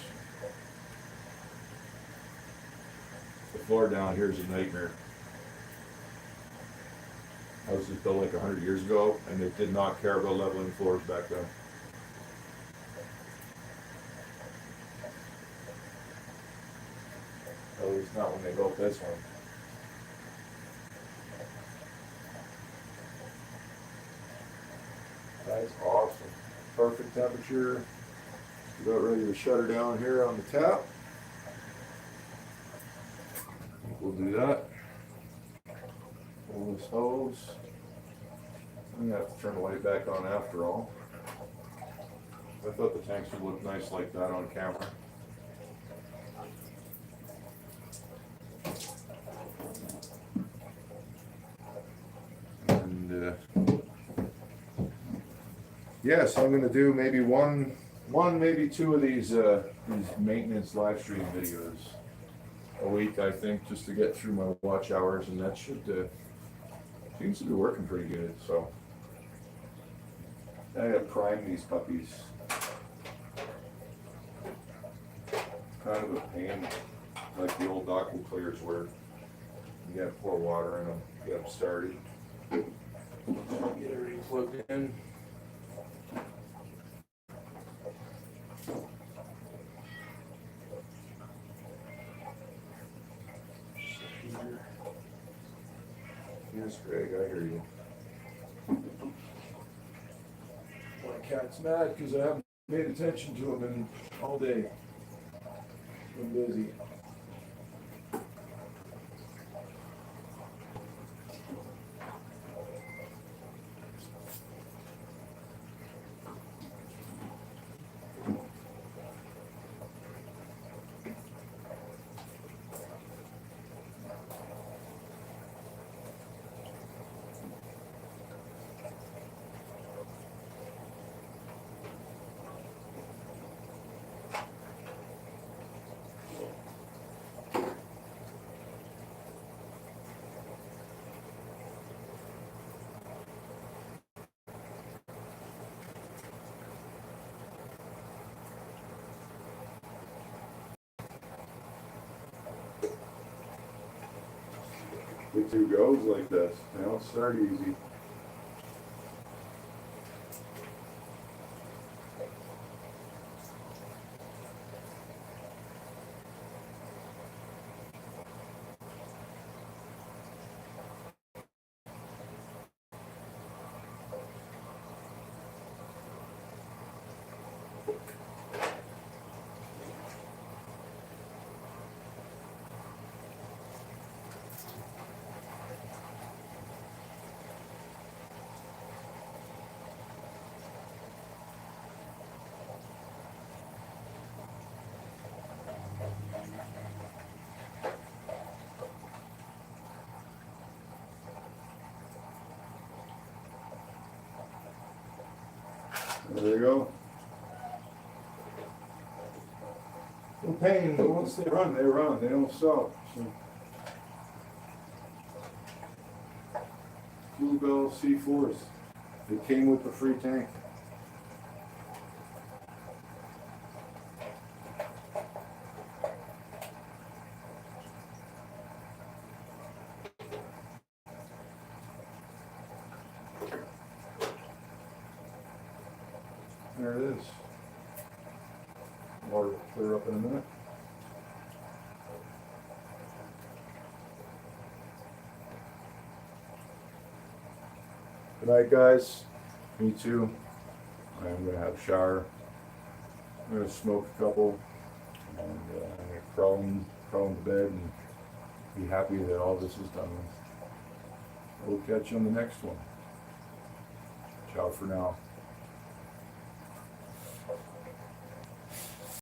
The floor down here is a nightmare. Houses built like 100 years ago, and it did not care about leveling floors back then. At least not when they built this one. That's awesome. Perfect temperature. About ready to shut her down here on the tap. We'll do that. Pull this hose. I'm gonna have to turn the light back on after all. I thought the tanks would look nice like that on camera. And yeah, so I'm gonna do maybe one, maybe 2 of these maintenance live stream videos a week, I think, just to get through my watch hours, and that should seems to be working pretty good. So I gotta prime these puppies. Kind of a pain, like the old aqua clears were. You gotta pour water in them, get them started. Get everything plugged in. Yes, Greg, I hear you. My cat's mad because I haven't paid attention to him in all day. Been busy. go-to goes like this. They don't start easy. There you go. No pain, but once they run, they run. They don't stop. So. Bluebell C4s. It came with the free tank. There it is. Water will clear up in a minute. Good night, guys. Me too. I'm gonna have a shower. I'm gonna smoke a couple, and I'm gonna crawl into bed and be happy that all this is done with. We'll catch you on the next one. Ciao for now.